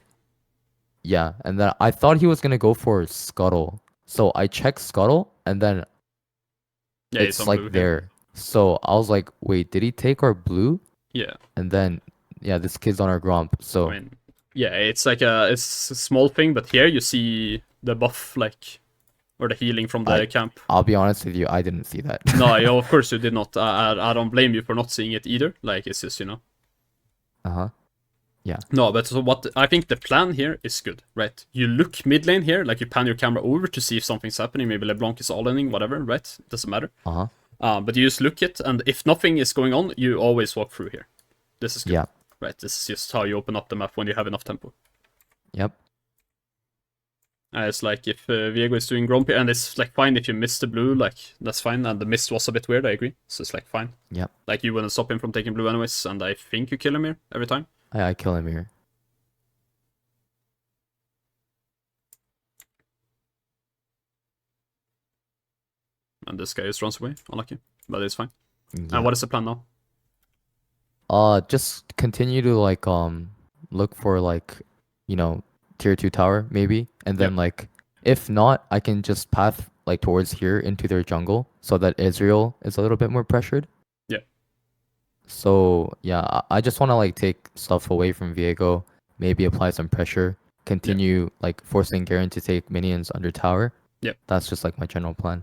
yeah, and then I thought he was gonna go for Scuttle. So I check Scuttle and then Yeah, it's on like blue here. there. So I was like, wait, did he take our blue? Yeah. And then yeah, this kid's on our Gromp. So I mean, yeah, it's like it's a small thing, but here you see the buff, like, or the healing from the camp. I'll be honest with you, I didn't see that. No, of course you did not. I don't blame you for not seeing it either. Like, it's just, Uh-huh. Yeah. No, but so what I think the plan here is good, right? You look mid lane here, like you pan your camera over to see if something's happening. Maybe LeBlanc is all-inning, whatever, right? It doesn't matter. Uh-huh. But you just look it, and if nothing is going on, you always walk through here. This is good. Yeah. Right, this is just how you open up the map when you have enough tempo. Yep. It's like if Viego is doing Grumpy, and it's like fine if you miss the blue, like that's fine. And the mist was a bit weird, I agree. So it's like fine. Yep. Like you wouldn't stop him from taking blue anyways, and I think you kill him here every time. I kill him here. And this guy just runs away, unlucky, but it's fine. Yeah. And what is the plan now? Just continue to like look for like, you know, tier 2 tower maybe, and then Yep. like if not, I can just path like towards here into their jungle so that Israel is a little bit more pressured. Yeah. So yeah, I just want to like take stuff away from Viego, maybe apply some pressure, continue like forcing Garen to take minions under tower. Yep. That's just like my general plan.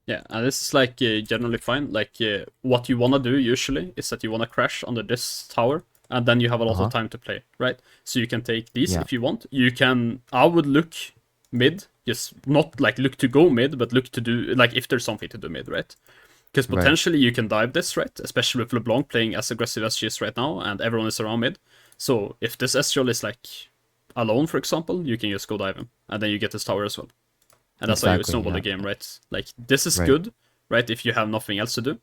Yeah, and this is like generally fine. Like what you wanna do usually is that you wanna crash under this tower, and then you have a lot of time to play, right? So you can take these Yeah. if you want. You can. I would look mid, just not like look to go mid, but look to do like if there's something to do mid, right? Because potentially you can dive this, right? Especially with LeBlanc playing as aggressive as she is right now, and everyone is around mid. So if this Ezreal is like alone, for example, you can just go dive him, and then you get this tower as well. And that's how you snowball the game, right? Like this is good, right? If you have nothing else to do.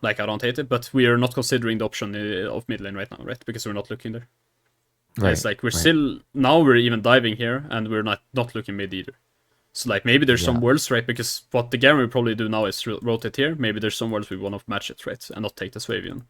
Like I don't hate it, but we are not considering the option of mid lane right now, right? Because we're not looking there. Right. It's like we're still now we're even diving here, and we're not looking mid either. So like maybe there's some worlds, right? Because what the Garen will probably do now is rotate here. Maybe there's some worlds we want to match it, right? And not take this wave in.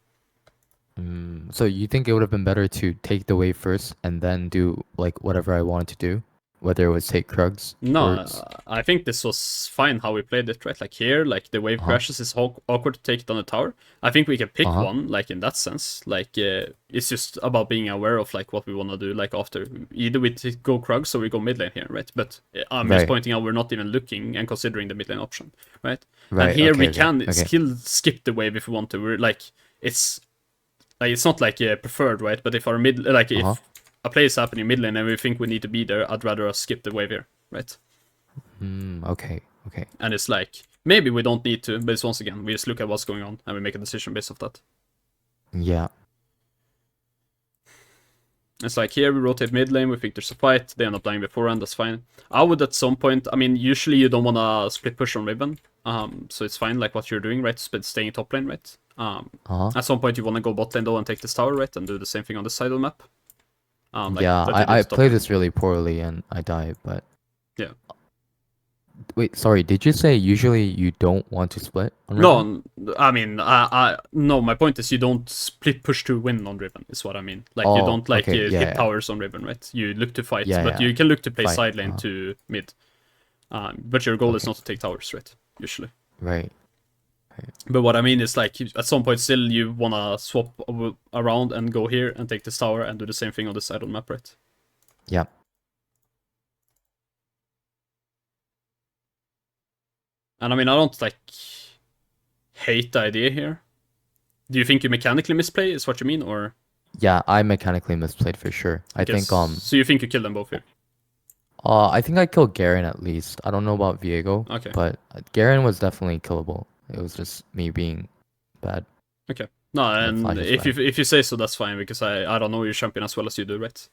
So you think it would have been better to take the wave first and then do like whatever I wanted to do? Whether it was take Krugs? No, I think this was fine how we played it, right? Like here, like the wave crashes is awkward to take it on the tower. I think we can pick one, like in that sense. Like it's just about being aware of like what we want to do. Like after either we go Krugs or we go mid lane here, right? But I'm just pointing out we're not even looking and considering the mid lane option, right? And here we can still skip the wave if we want to. We're like it's not like preferred, right? But if our mid if a play is happening mid lane and we think we need to be there, I'd rather us skip the wave here, right? Okay. And it's like, maybe we don't need to, but it's once again, we just look at what's going on and we make a decision based off that. Yeah. It's like here we rotate mid lane, we think there's a fight, they end up dying beforehand, that's fine. I would at some point, I mean, usually you don't want to split push on Riven, so it's fine like what you're doing, right? Staying top lane, right? At some point you want to go bot lane though and take this tower, right? And do the same thing on this side of the map. I play this really poorly and I die, but... Yeah. Wait, sorry, did you say usually you don't want to split on Riven? No, I mean, no, my point is you don't split push to win on Riven, is what I mean. Like, you don't, like, hit towers on Riven, right? You look to fight, but you can look to play side lane to mid. But your goal is not to take towers, right? Usually. Right. But what I mean is, like, at some point still you wanna swap around and go here and take this tower and do the same thing on the side of the map, right? Yeah. And I mean, I don't, like, hate the idea here. Do you think you mechanically misplay, is what you mean, or...? Yeah, I mechanically misplayed for sure. I think, So you think you killed them both here? I think I killed Garen at least. I don't know about Viego. Okay. But Garen was definitely killable. It was just me being bad. Okay. No, and if you say so, that's fine, because I don't know your champion as well as you do, right?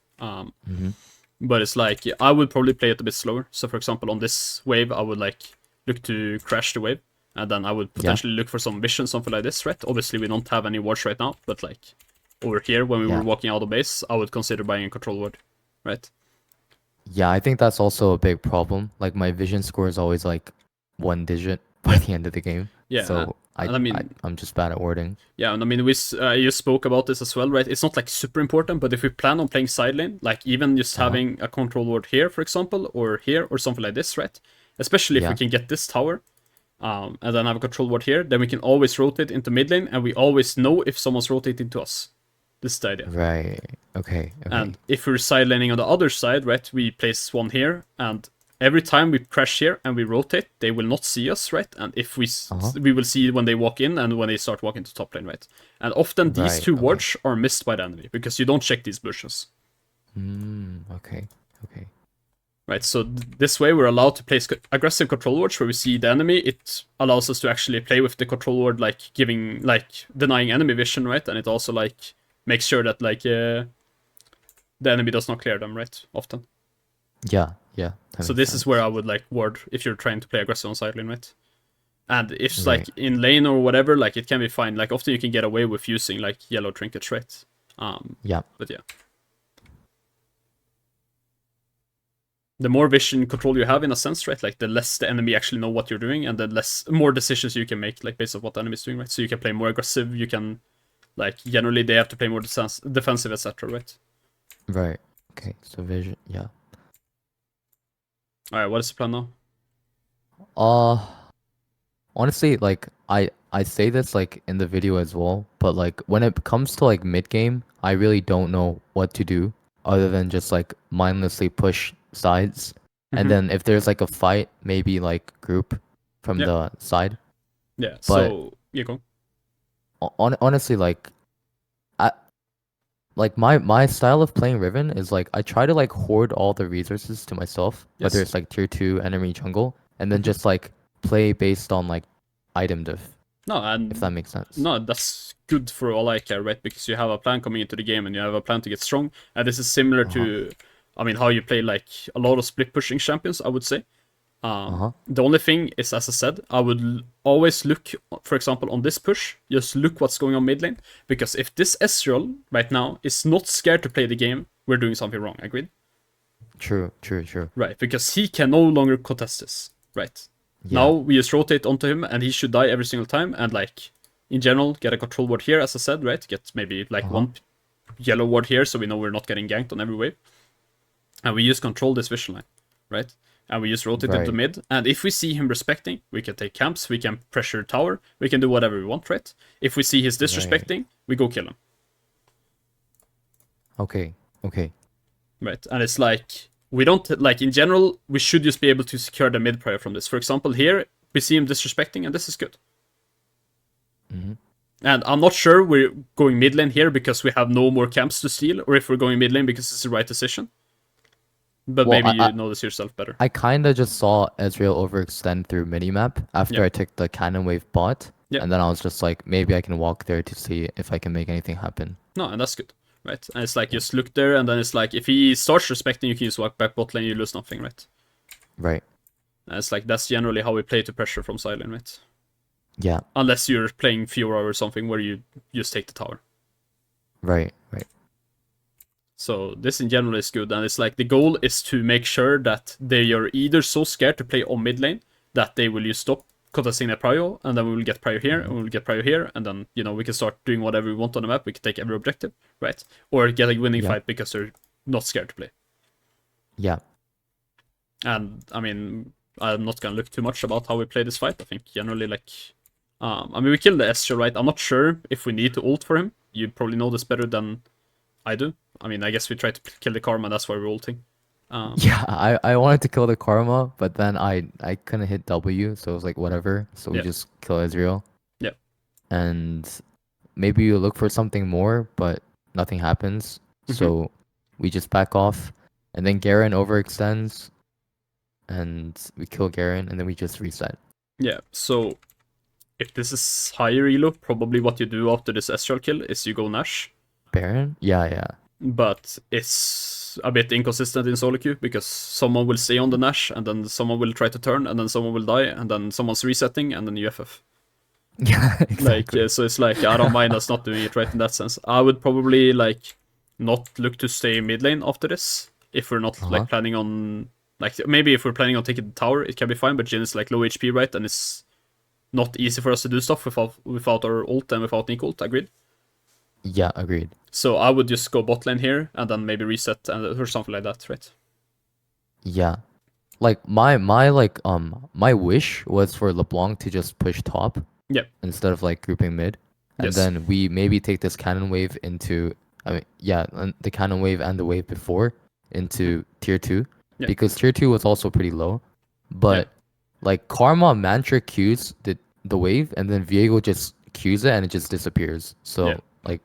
But it's like, I would probably play it a bit slower. So for example, on this wave, I would like look to crash the wave, and then I would potentially look for some vision, something like this, right? Obviously, we don't have any wards right now, but like over here, when we were walking out of base, I would consider buying a control ward, right? Yeah, I think that's also a big problem. Like my vision score is always like 1 digit by the end of the game. Yeah. So I'm just bad at warding. Yeah, and I mean, you spoke about this as well, right? It's not like super important, but if we plan on playing side lane, like even just having a control ward here, for example, or here, or something like this, right? Especially if we can get this tower, and then have a control ward here, then we can always rotate into mid lane, and we always know if someone's rotating to us. This is the idea. Right. Okay. And if we're side laning on the other side, right, we place one here, and every time we crash here and we rotate, they will not see us, right? And if we will see when they walk in and when they start walking to top lane, right? And often these two wards are missed by the enemy because you don't check these bushes. Okay. Right, so this way we're allowed to place aggressive control wards where we see the enemy. It allows us to actually play with the control ward, like denying enemy vision, right? And it also like makes sure that like the enemy does not clear them, right? Often. Yeah. So this is where I would like ward if you're trying to play aggressive on side lane, right? And if like in lane or whatever, like it can be fine. Like often you can get away with using like yellow trinkets, right? But yeah. The more vision control you have in a sense, right? Like the less the enemy actually know what you're doing, and the more decisions you can make, like based on what the enemy is doing, right? So you can play more aggressive. You can, like, generally they have to play more defensive, etc. Right? Right. Okay. So vision. Yeah. All right. What is the plan now? Honestly, like I say this like in the video as well, but like when it comes to like mid game, I really don't know what to do other than just like mindlessly push sides, and then if there's like a fight, maybe like group from the side. Yeah. But so you go. Honestly, like like my style of playing Riven is like I try to like hoard all the resources to myself, whether Yes. it's like tier 2 enemy jungle, and then Mhm. just like play based on like item diff, No, if that and makes sense. no, that's good for all I care, right? Because you have a plan coming into the game and you have a plan to get strong. And this is similar Uh-huh. to, I mean, how you play like a lot of split pushing champions, I would say. Uh-huh. The only thing is, as I said, I would always look, for example, on this push, just look what's going on mid lane. Because if this Ezreal right now is not scared to play the game, we're doing something wrong, agreed? True, true, true. Right, because he can no longer contest this. Right. Now Yeah. we just rotate onto him and he should die every single time and like in general get a control ward here, as I said, right? Get maybe like Uh-huh. one yellow ward here so we know we're not getting ganked on every wave. And we just control this vision line, right? And we just rotate into Right. mid. And if we see him respecting, we can take camps, we can pressure tower, we can do whatever we want, right? If we see he's Right. disrespecting, we go kill him. Okay. Okay. Right, and it's like, we don't, like, in general, we should just be able to secure the mid player from this. For example, here, we see him disrespecting, and this is good. Mm-hmm. And I'm not sure we're going mid lane here because we have no more camps to steal, or if we're going mid lane because it's the right decision. But Well, maybe you know this yourself better. I kind of just saw Ezreal overextend through minimap after Yeah. I took the cannon wave bot, Yeah. and then I was just like, maybe I can walk there to see if I can make anything happen. No, and that's good, right? And it's like, Yeah. just look there, and then it's like, if he starts respecting, you can just walk back bot lane, you lose nothing, right? Right. And it's like, that's generally how we play to pressure from side lane, right? Yeah. Unless you're playing Fiora or something where you just take the tower. Right. Right. So this in general is good, and it's like the goal is to make sure that they are either so scared to play on mid lane that they will just stop contesting their prio, and then we will get prio here, and we will get prio here, and then, you know, we can start doing whatever we want on the map, we can take every objective, right? Or get a winning Yeah. fight because they're not scared to play. Yeah. And, I mean, I'm not gonna look too much about how we play this fight. I think generally, like, I mean, we killed the Ezreal, right? I'm not sure if we need to ult for him. You probably know this better than I do. I mean, I guess we tried to kill the Karma, that's why we're ulting. Yeah. I wanted to kill the Karma, but then I couldn't hit W, so it was like whatever. So we Yeah. just kill Ezreal. Yeah. And maybe you look for something more, but nothing happens. Mhm. So we just back off, and then Garen overextends, and we kill Garen, and then we just reset. Yeah, so if this is higher elo, probably what you do after this Ezreal kill is you go Nash. Baron? Yeah, yeah. But it's a bit inconsistent in solo queue because someone will stay on the Nash and then someone will try to turn and then someone will die and then someone's resetting and then you FF. Yeah, Like, exactly. so it's like, I don't mind us not doing it right in that sense. I would probably, like, not look to stay mid lane after this if we're not, Uh-huh. like, planning on, like, maybe if we're planning on taking the tower, it can be fine, but Jhin is, like, low HP, right? And it's not easy for us to do stuff without our ult and without Nick ult, agreed? Yeah, agreed. So I would just go bot lane here and then maybe reset or something like that, right? Yeah. Like my wish was for LeBlanc to just push top. Yeah. Instead of like grouping mid. And Yes. then we maybe take this cannon wave into the cannon wave and the wave before into tier 2. Yeah. Because tier 2 was also pretty low. But like Karma Mantra Qs the wave and then Viego just Qs it and it just disappears. So Yeah. like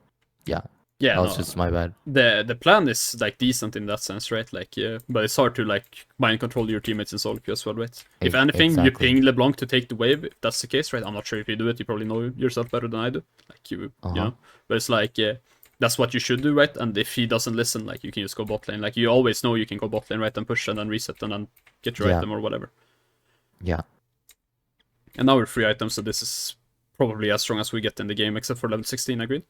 yeah. Yeah, That was no, just my bad. the plan is, like, decent in that sense, right? Like, yeah, but it's hard to, like, mind control your teammates in solo queue as well, right? If anything, you Exactly. ping LeBlanc to take the wave, if that's the case, right? I'm not sure if you do it, you probably know yourself better than I do. Like, you know? But it's like, yeah, that's what you should do, right? And if he doesn't listen, like, you can just go bot lane. Like, you always know you can go bot lane, right? And push and then reset and then get your Yeah. item or whatever. Yeah. And now we're 3 items, so this is probably as strong as we get in the game, except for level 16, agreed?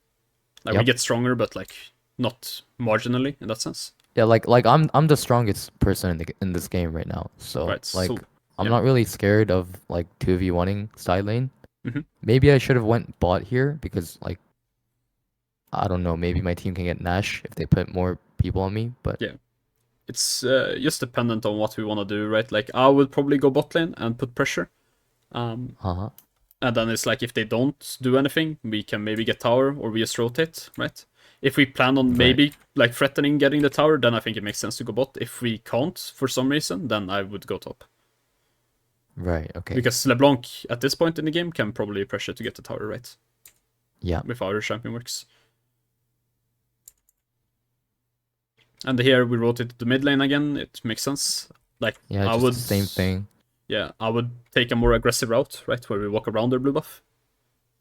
Like, we Yep. get stronger, but, like, not marginally in that sense. Yeah, like I'm the strongest person in this game right now. So Right, like so, I'm yeah. not really scared of like 2v1ing side lane. Mhm. Maybe I should have went bot here because like I don't know, maybe my team can get Nash if they put more people on me, but Yeah. It's just dependent on what we want to do, right? Like, I would probably go bot lane and put pressure. uh-huh. And then it's like, if they don't do anything, we can maybe get tower or we just rotate, right? If we plan on Right. maybe, like, threatening getting the tower, then I think it makes sense to go bot. If we can't, for some reason, then I would go top. Right, okay. Because LeBlanc, at this point in the game, can probably pressure to get the tower, right? Yeah. With how our champion works. And here we rotate to mid lane again. It makes sense. Like Yeah, I just would the same thing. Yeah, I would take a more aggressive route, right, where we walk around their blue buff.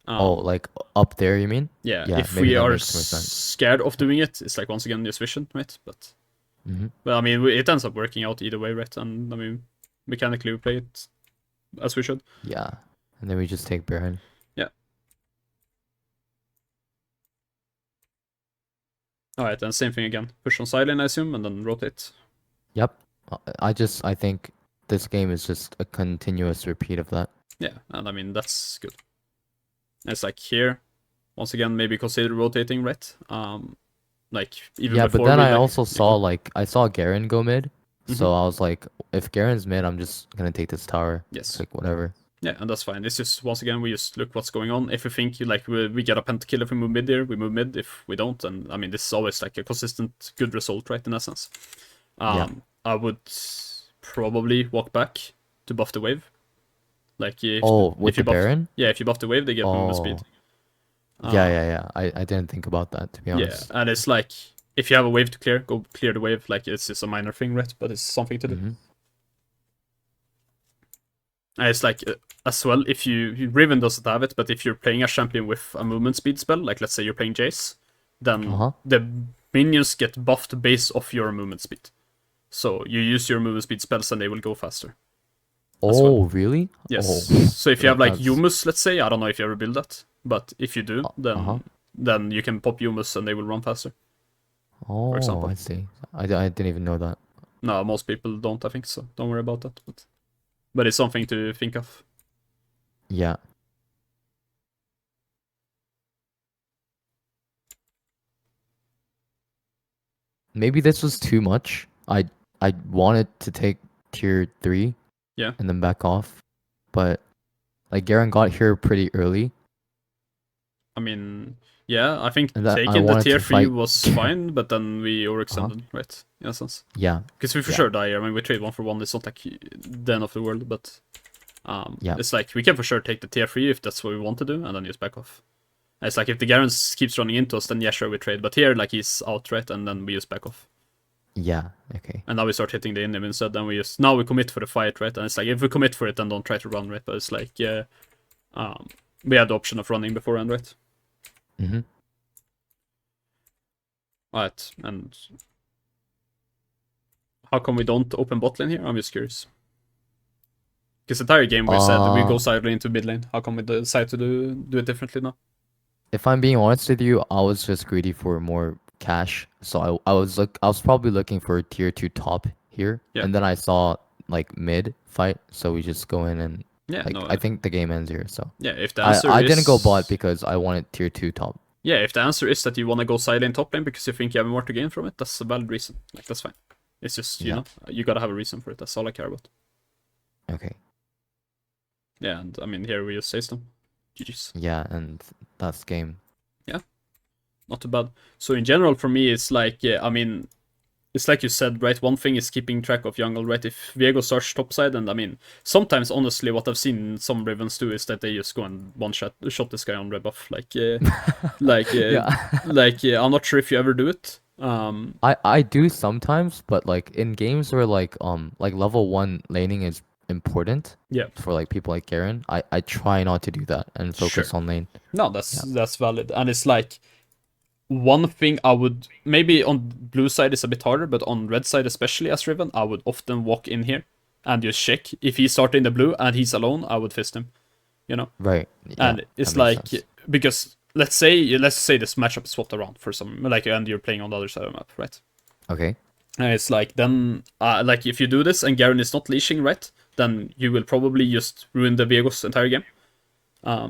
Oh, like up there, you mean? Yeah, Yeah, if maybe we that are makes more sense. scared of doing it, it's like once again use vision, right? But I mean, it ends up working out either way, right? And I mean, mechanically we play it as we should. Yeah, and then we just take Baron. Yeah. All right, then same thing again. Push on side lane, I assume, and then rotate. Yep. I think this game is just a continuous repeat of that. Yeah, and I mean that's good. It's like here, once again, maybe consider rotating, right? Like even Yeah, before but then we, I like, also saw I saw Garen go mid, so Mhm. I was like, if Garen's mid, I'm just gonna take this tower. Yes. It's like whatever. Yeah, and that's fine. It's just once again we just look what's going on. If we think we get a pentakill if we move mid there, we move mid. If we don't, and I mean this is always like a consistent good result, right? In essence, Yeah. I would probably walk back to buff the wave. Like if With you the buff, Baron? yeah, if you buff the wave, they get movement speed. Yeah. I didn't think about that, to be Yeah, honest. and it's like if you have a wave to clear, go clear the wave. Like it's just a minor thing, right? But it's something to do. And it's like as well, if Riven doesn't have it, but if you're playing a champion with a movement speed spell, like let's say you're playing Jace, then the minions get buffed based off your movement speed. So you use your movement speed spells and they will go faster. Oh, really? Yes. Oh, So if you have like that's- Yumus, let's say, I don't know if you ever build that, but if you do, then you can pop Yumus and they will run faster. Oh, example. I see. I didn't even know that. No, most people don't, I think, so don't worry about that. But it's something to think of. Yeah. Maybe this was too much. I wanted to take tier 3. Yeah. And then back off. But like Garen got here pretty early. I mean, yeah, I think And that I taking the wanted tier to 3 fight was fine, but then we overextended, right? In a sense. Yeah. Because we for Yeah. sure die here. I mean, we trade 1 for 1. It's not like the end of the world, but Yeah. it's like we can for sure take the tier 3 if that's what we want to do, and then just back off. And it's like if the Garen keeps running into us, then yeah, sure, we trade. But here, like, he's out, right? And then we just back off. Yeah. Okay. And now we start hitting the enemy instead. Then now we commit for the fight, right? And it's like if we commit for it, then don't try to run, right? But it's like we had the option of running beforehand, right? Alright, and how come we don't open bot lane here? I'm just curious. Because the entire game we said we go side lane to mid lane. How come we decide to do it differently now? If I'm being honest with you, I was just greedy for more cash. So I was probably looking for a tier 2 top here. Yeah. And then I saw like mid fight, so we just go in and Yeah, I think the game ends here. So yeah, if the answer I is... didn't go bot because I wanted tier 2 top. Yeah, if the answer is that you want to go side lane top lane because you think you have more to gain from it, that's a valid reason. Like, that's fine. It's just, you know, you gotta have a reason for it. That's all I care about. Okay. Yeah, and I mean, here we just say them. GG's. Yeah, and that's game. Yeah, not too bad. So in general, for me, it's like, I mean, it's like you said, right? One thing is keeping track of jungle, right? If Viego starts topside, and I mean, sometimes, honestly, what I've seen some Rivens do is that they just go and shot this guy on red buff. Like, I'm not sure if you ever do it. I do sometimes, but like in games where like level 1 laning is important. Yeah. For like people like Garen, I try not to do that and focus on lane. No, that's valid, and it's like one thing I would maybe on blue side is a bit harder, but on red side especially as Riven, I would often walk in here and just check if he's starting the blue and he's alone. I would fist him, you know. Right. Yeah, and it's like sense. Because let's say this matchup is swapped around for some like, and you're playing on the other side of the map, right? Okay. And it's like then like if you do this and Garen is not leashing, right, then you will probably just ruin the Viego's entire game.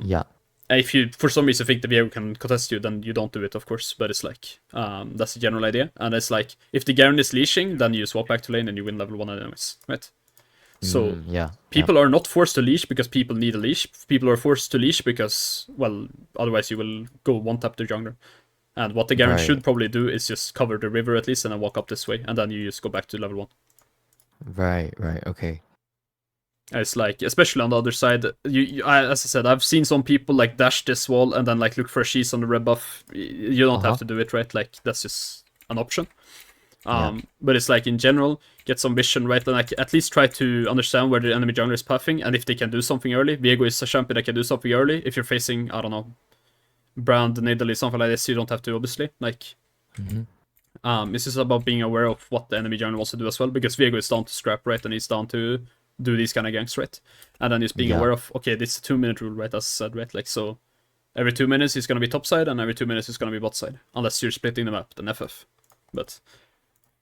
Yeah. If you for some reason think the Viego can contest you, then you don't do it, of course. But it's like that's the general idea. And it's like if the Garen is leashing, then you swap back to lane and you win level 1 enemies, right? So people are not forced to leash because people need a leash. People are forced to leash because, well, otherwise you will go one tap to jungler. And what the Garen should probably do is just cover the river at least and then walk up this way, and then you just go back to level 1. Right. Okay. It's like, especially on the other side, as I said, I've seen some people like dash this wall and then like look for a sheath on the red buff. You don't have to do it, right? Like, that's just an option. But it's like in general, get some vision, right? And like at least try to understand where the enemy jungler is puffing and if they can do something early. Viego is a champion that can do something early. If you're facing, I don't know, Brand, Nidalee, something like this, you don't have to, obviously. Like, it's just about being aware of what the enemy jungler wants to do as well, because Viego is down to scrap, right? And he's down to do these kind of ganks, right? And then just being aware of, okay, this is a 2-minute rule, right? As I said, right? Like, so every 2 minutes he's going to be top side, and every 2 minutes he's going to be bot side. Unless you're splitting them up, then FF. But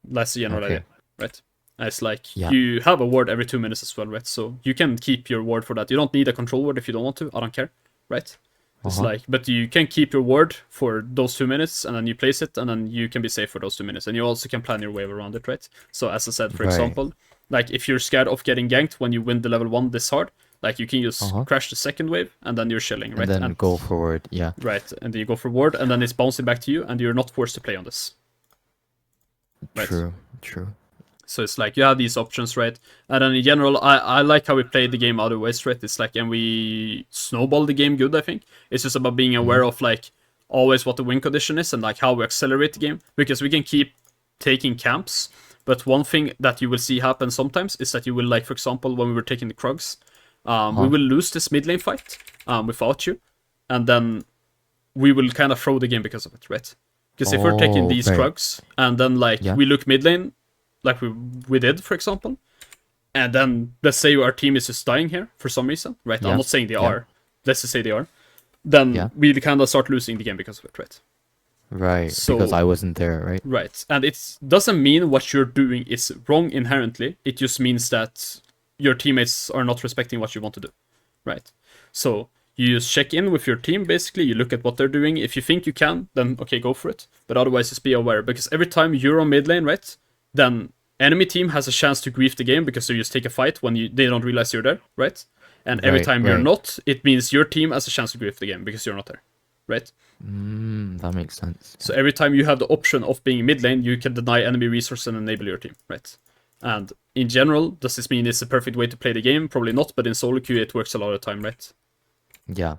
that's the general idea, right? And it's like, you have a ward every 2 minutes as well, right? So you can keep your ward for that. You don't need a control ward if you don't want to. I don't care, right? It's like, but you can keep your ward for those 2 minutes, and then you place it, and then you can be safe for those 2 minutes. And you also can plan your wave around it, right? So as I said, for example, like if you're scared of getting ganked when you win the level 1 this hard, like you can just crash the second wave, and then you're chilling, right? And then go forward, Right, and then you go for ward, and then it's bouncing back to you, and you're not forced to play on this. Right? True. So it's like, you have these options, right? And then in general, I like how we play the game otherwise, right? It's like, and we snowball the game good, I think. It's just about being aware of, like, always what the win condition is and, like, how we accelerate the game. Because we can keep taking camps, but one thing that you will see happen sometimes is that you will, like, for example, when we were taking the Krugs, we will lose this mid lane fight without you. And then we will kind of throw the game because of it, right? Because if we're taking these Krugs, and then, like, we look mid lane, like we did, for example, and then let's say our team is just dying here for some reason, right? I'm not saying they are. Let's just say they are. Then we kind of start losing the game because of it, right? Right, so, because I wasn't there, right? Right, and it doesn't mean what you're doing is wrong inherently. It just means that your teammates are not respecting what you want to do, right? So you just check in with your team, basically. You look at what they're doing. If you think you can, then okay, go for it. But otherwise, just be aware, because every time you're on mid lane, right, then enemy team has a chance to grief the game because they just take a fight when they don't realize you're there, right? And every time you're not, it means your team has a chance to grief the game because you're not there, right? That makes sense. So every time you have the option of being mid lane, you can deny enemy resource and enable your team, right? And in general, does this mean it's the perfect way to play the game? Probably not, but in solo queue it works a lot of the time, right? Yeah.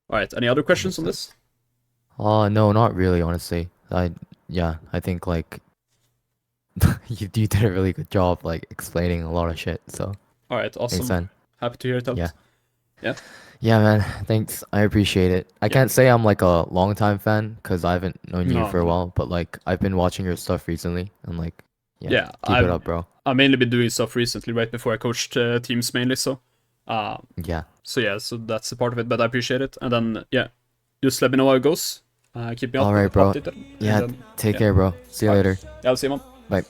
Alright, any other questions on this? No, not really, honestly. I think, like, you did a really good job, like, explaining a lot of shit, so. Alright, awesome. Happy to hear it out. Yeah, man, thanks. I appreciate it. I can't say I'm, like, a long-time fan, because I haven't known you for a while, but, like, I've been watching your stuff recently, and, like, keep it up, bro. I've mainly been doing stuff recently, right, before I coached teams mainly, so. So that's a part of it, but I appreciate it. And then, just let me know how it goes. Keep me updated. Alright, bro. Updated. Yeah, take care, bro. See you later. Yeah, I'll see you, man. Bye.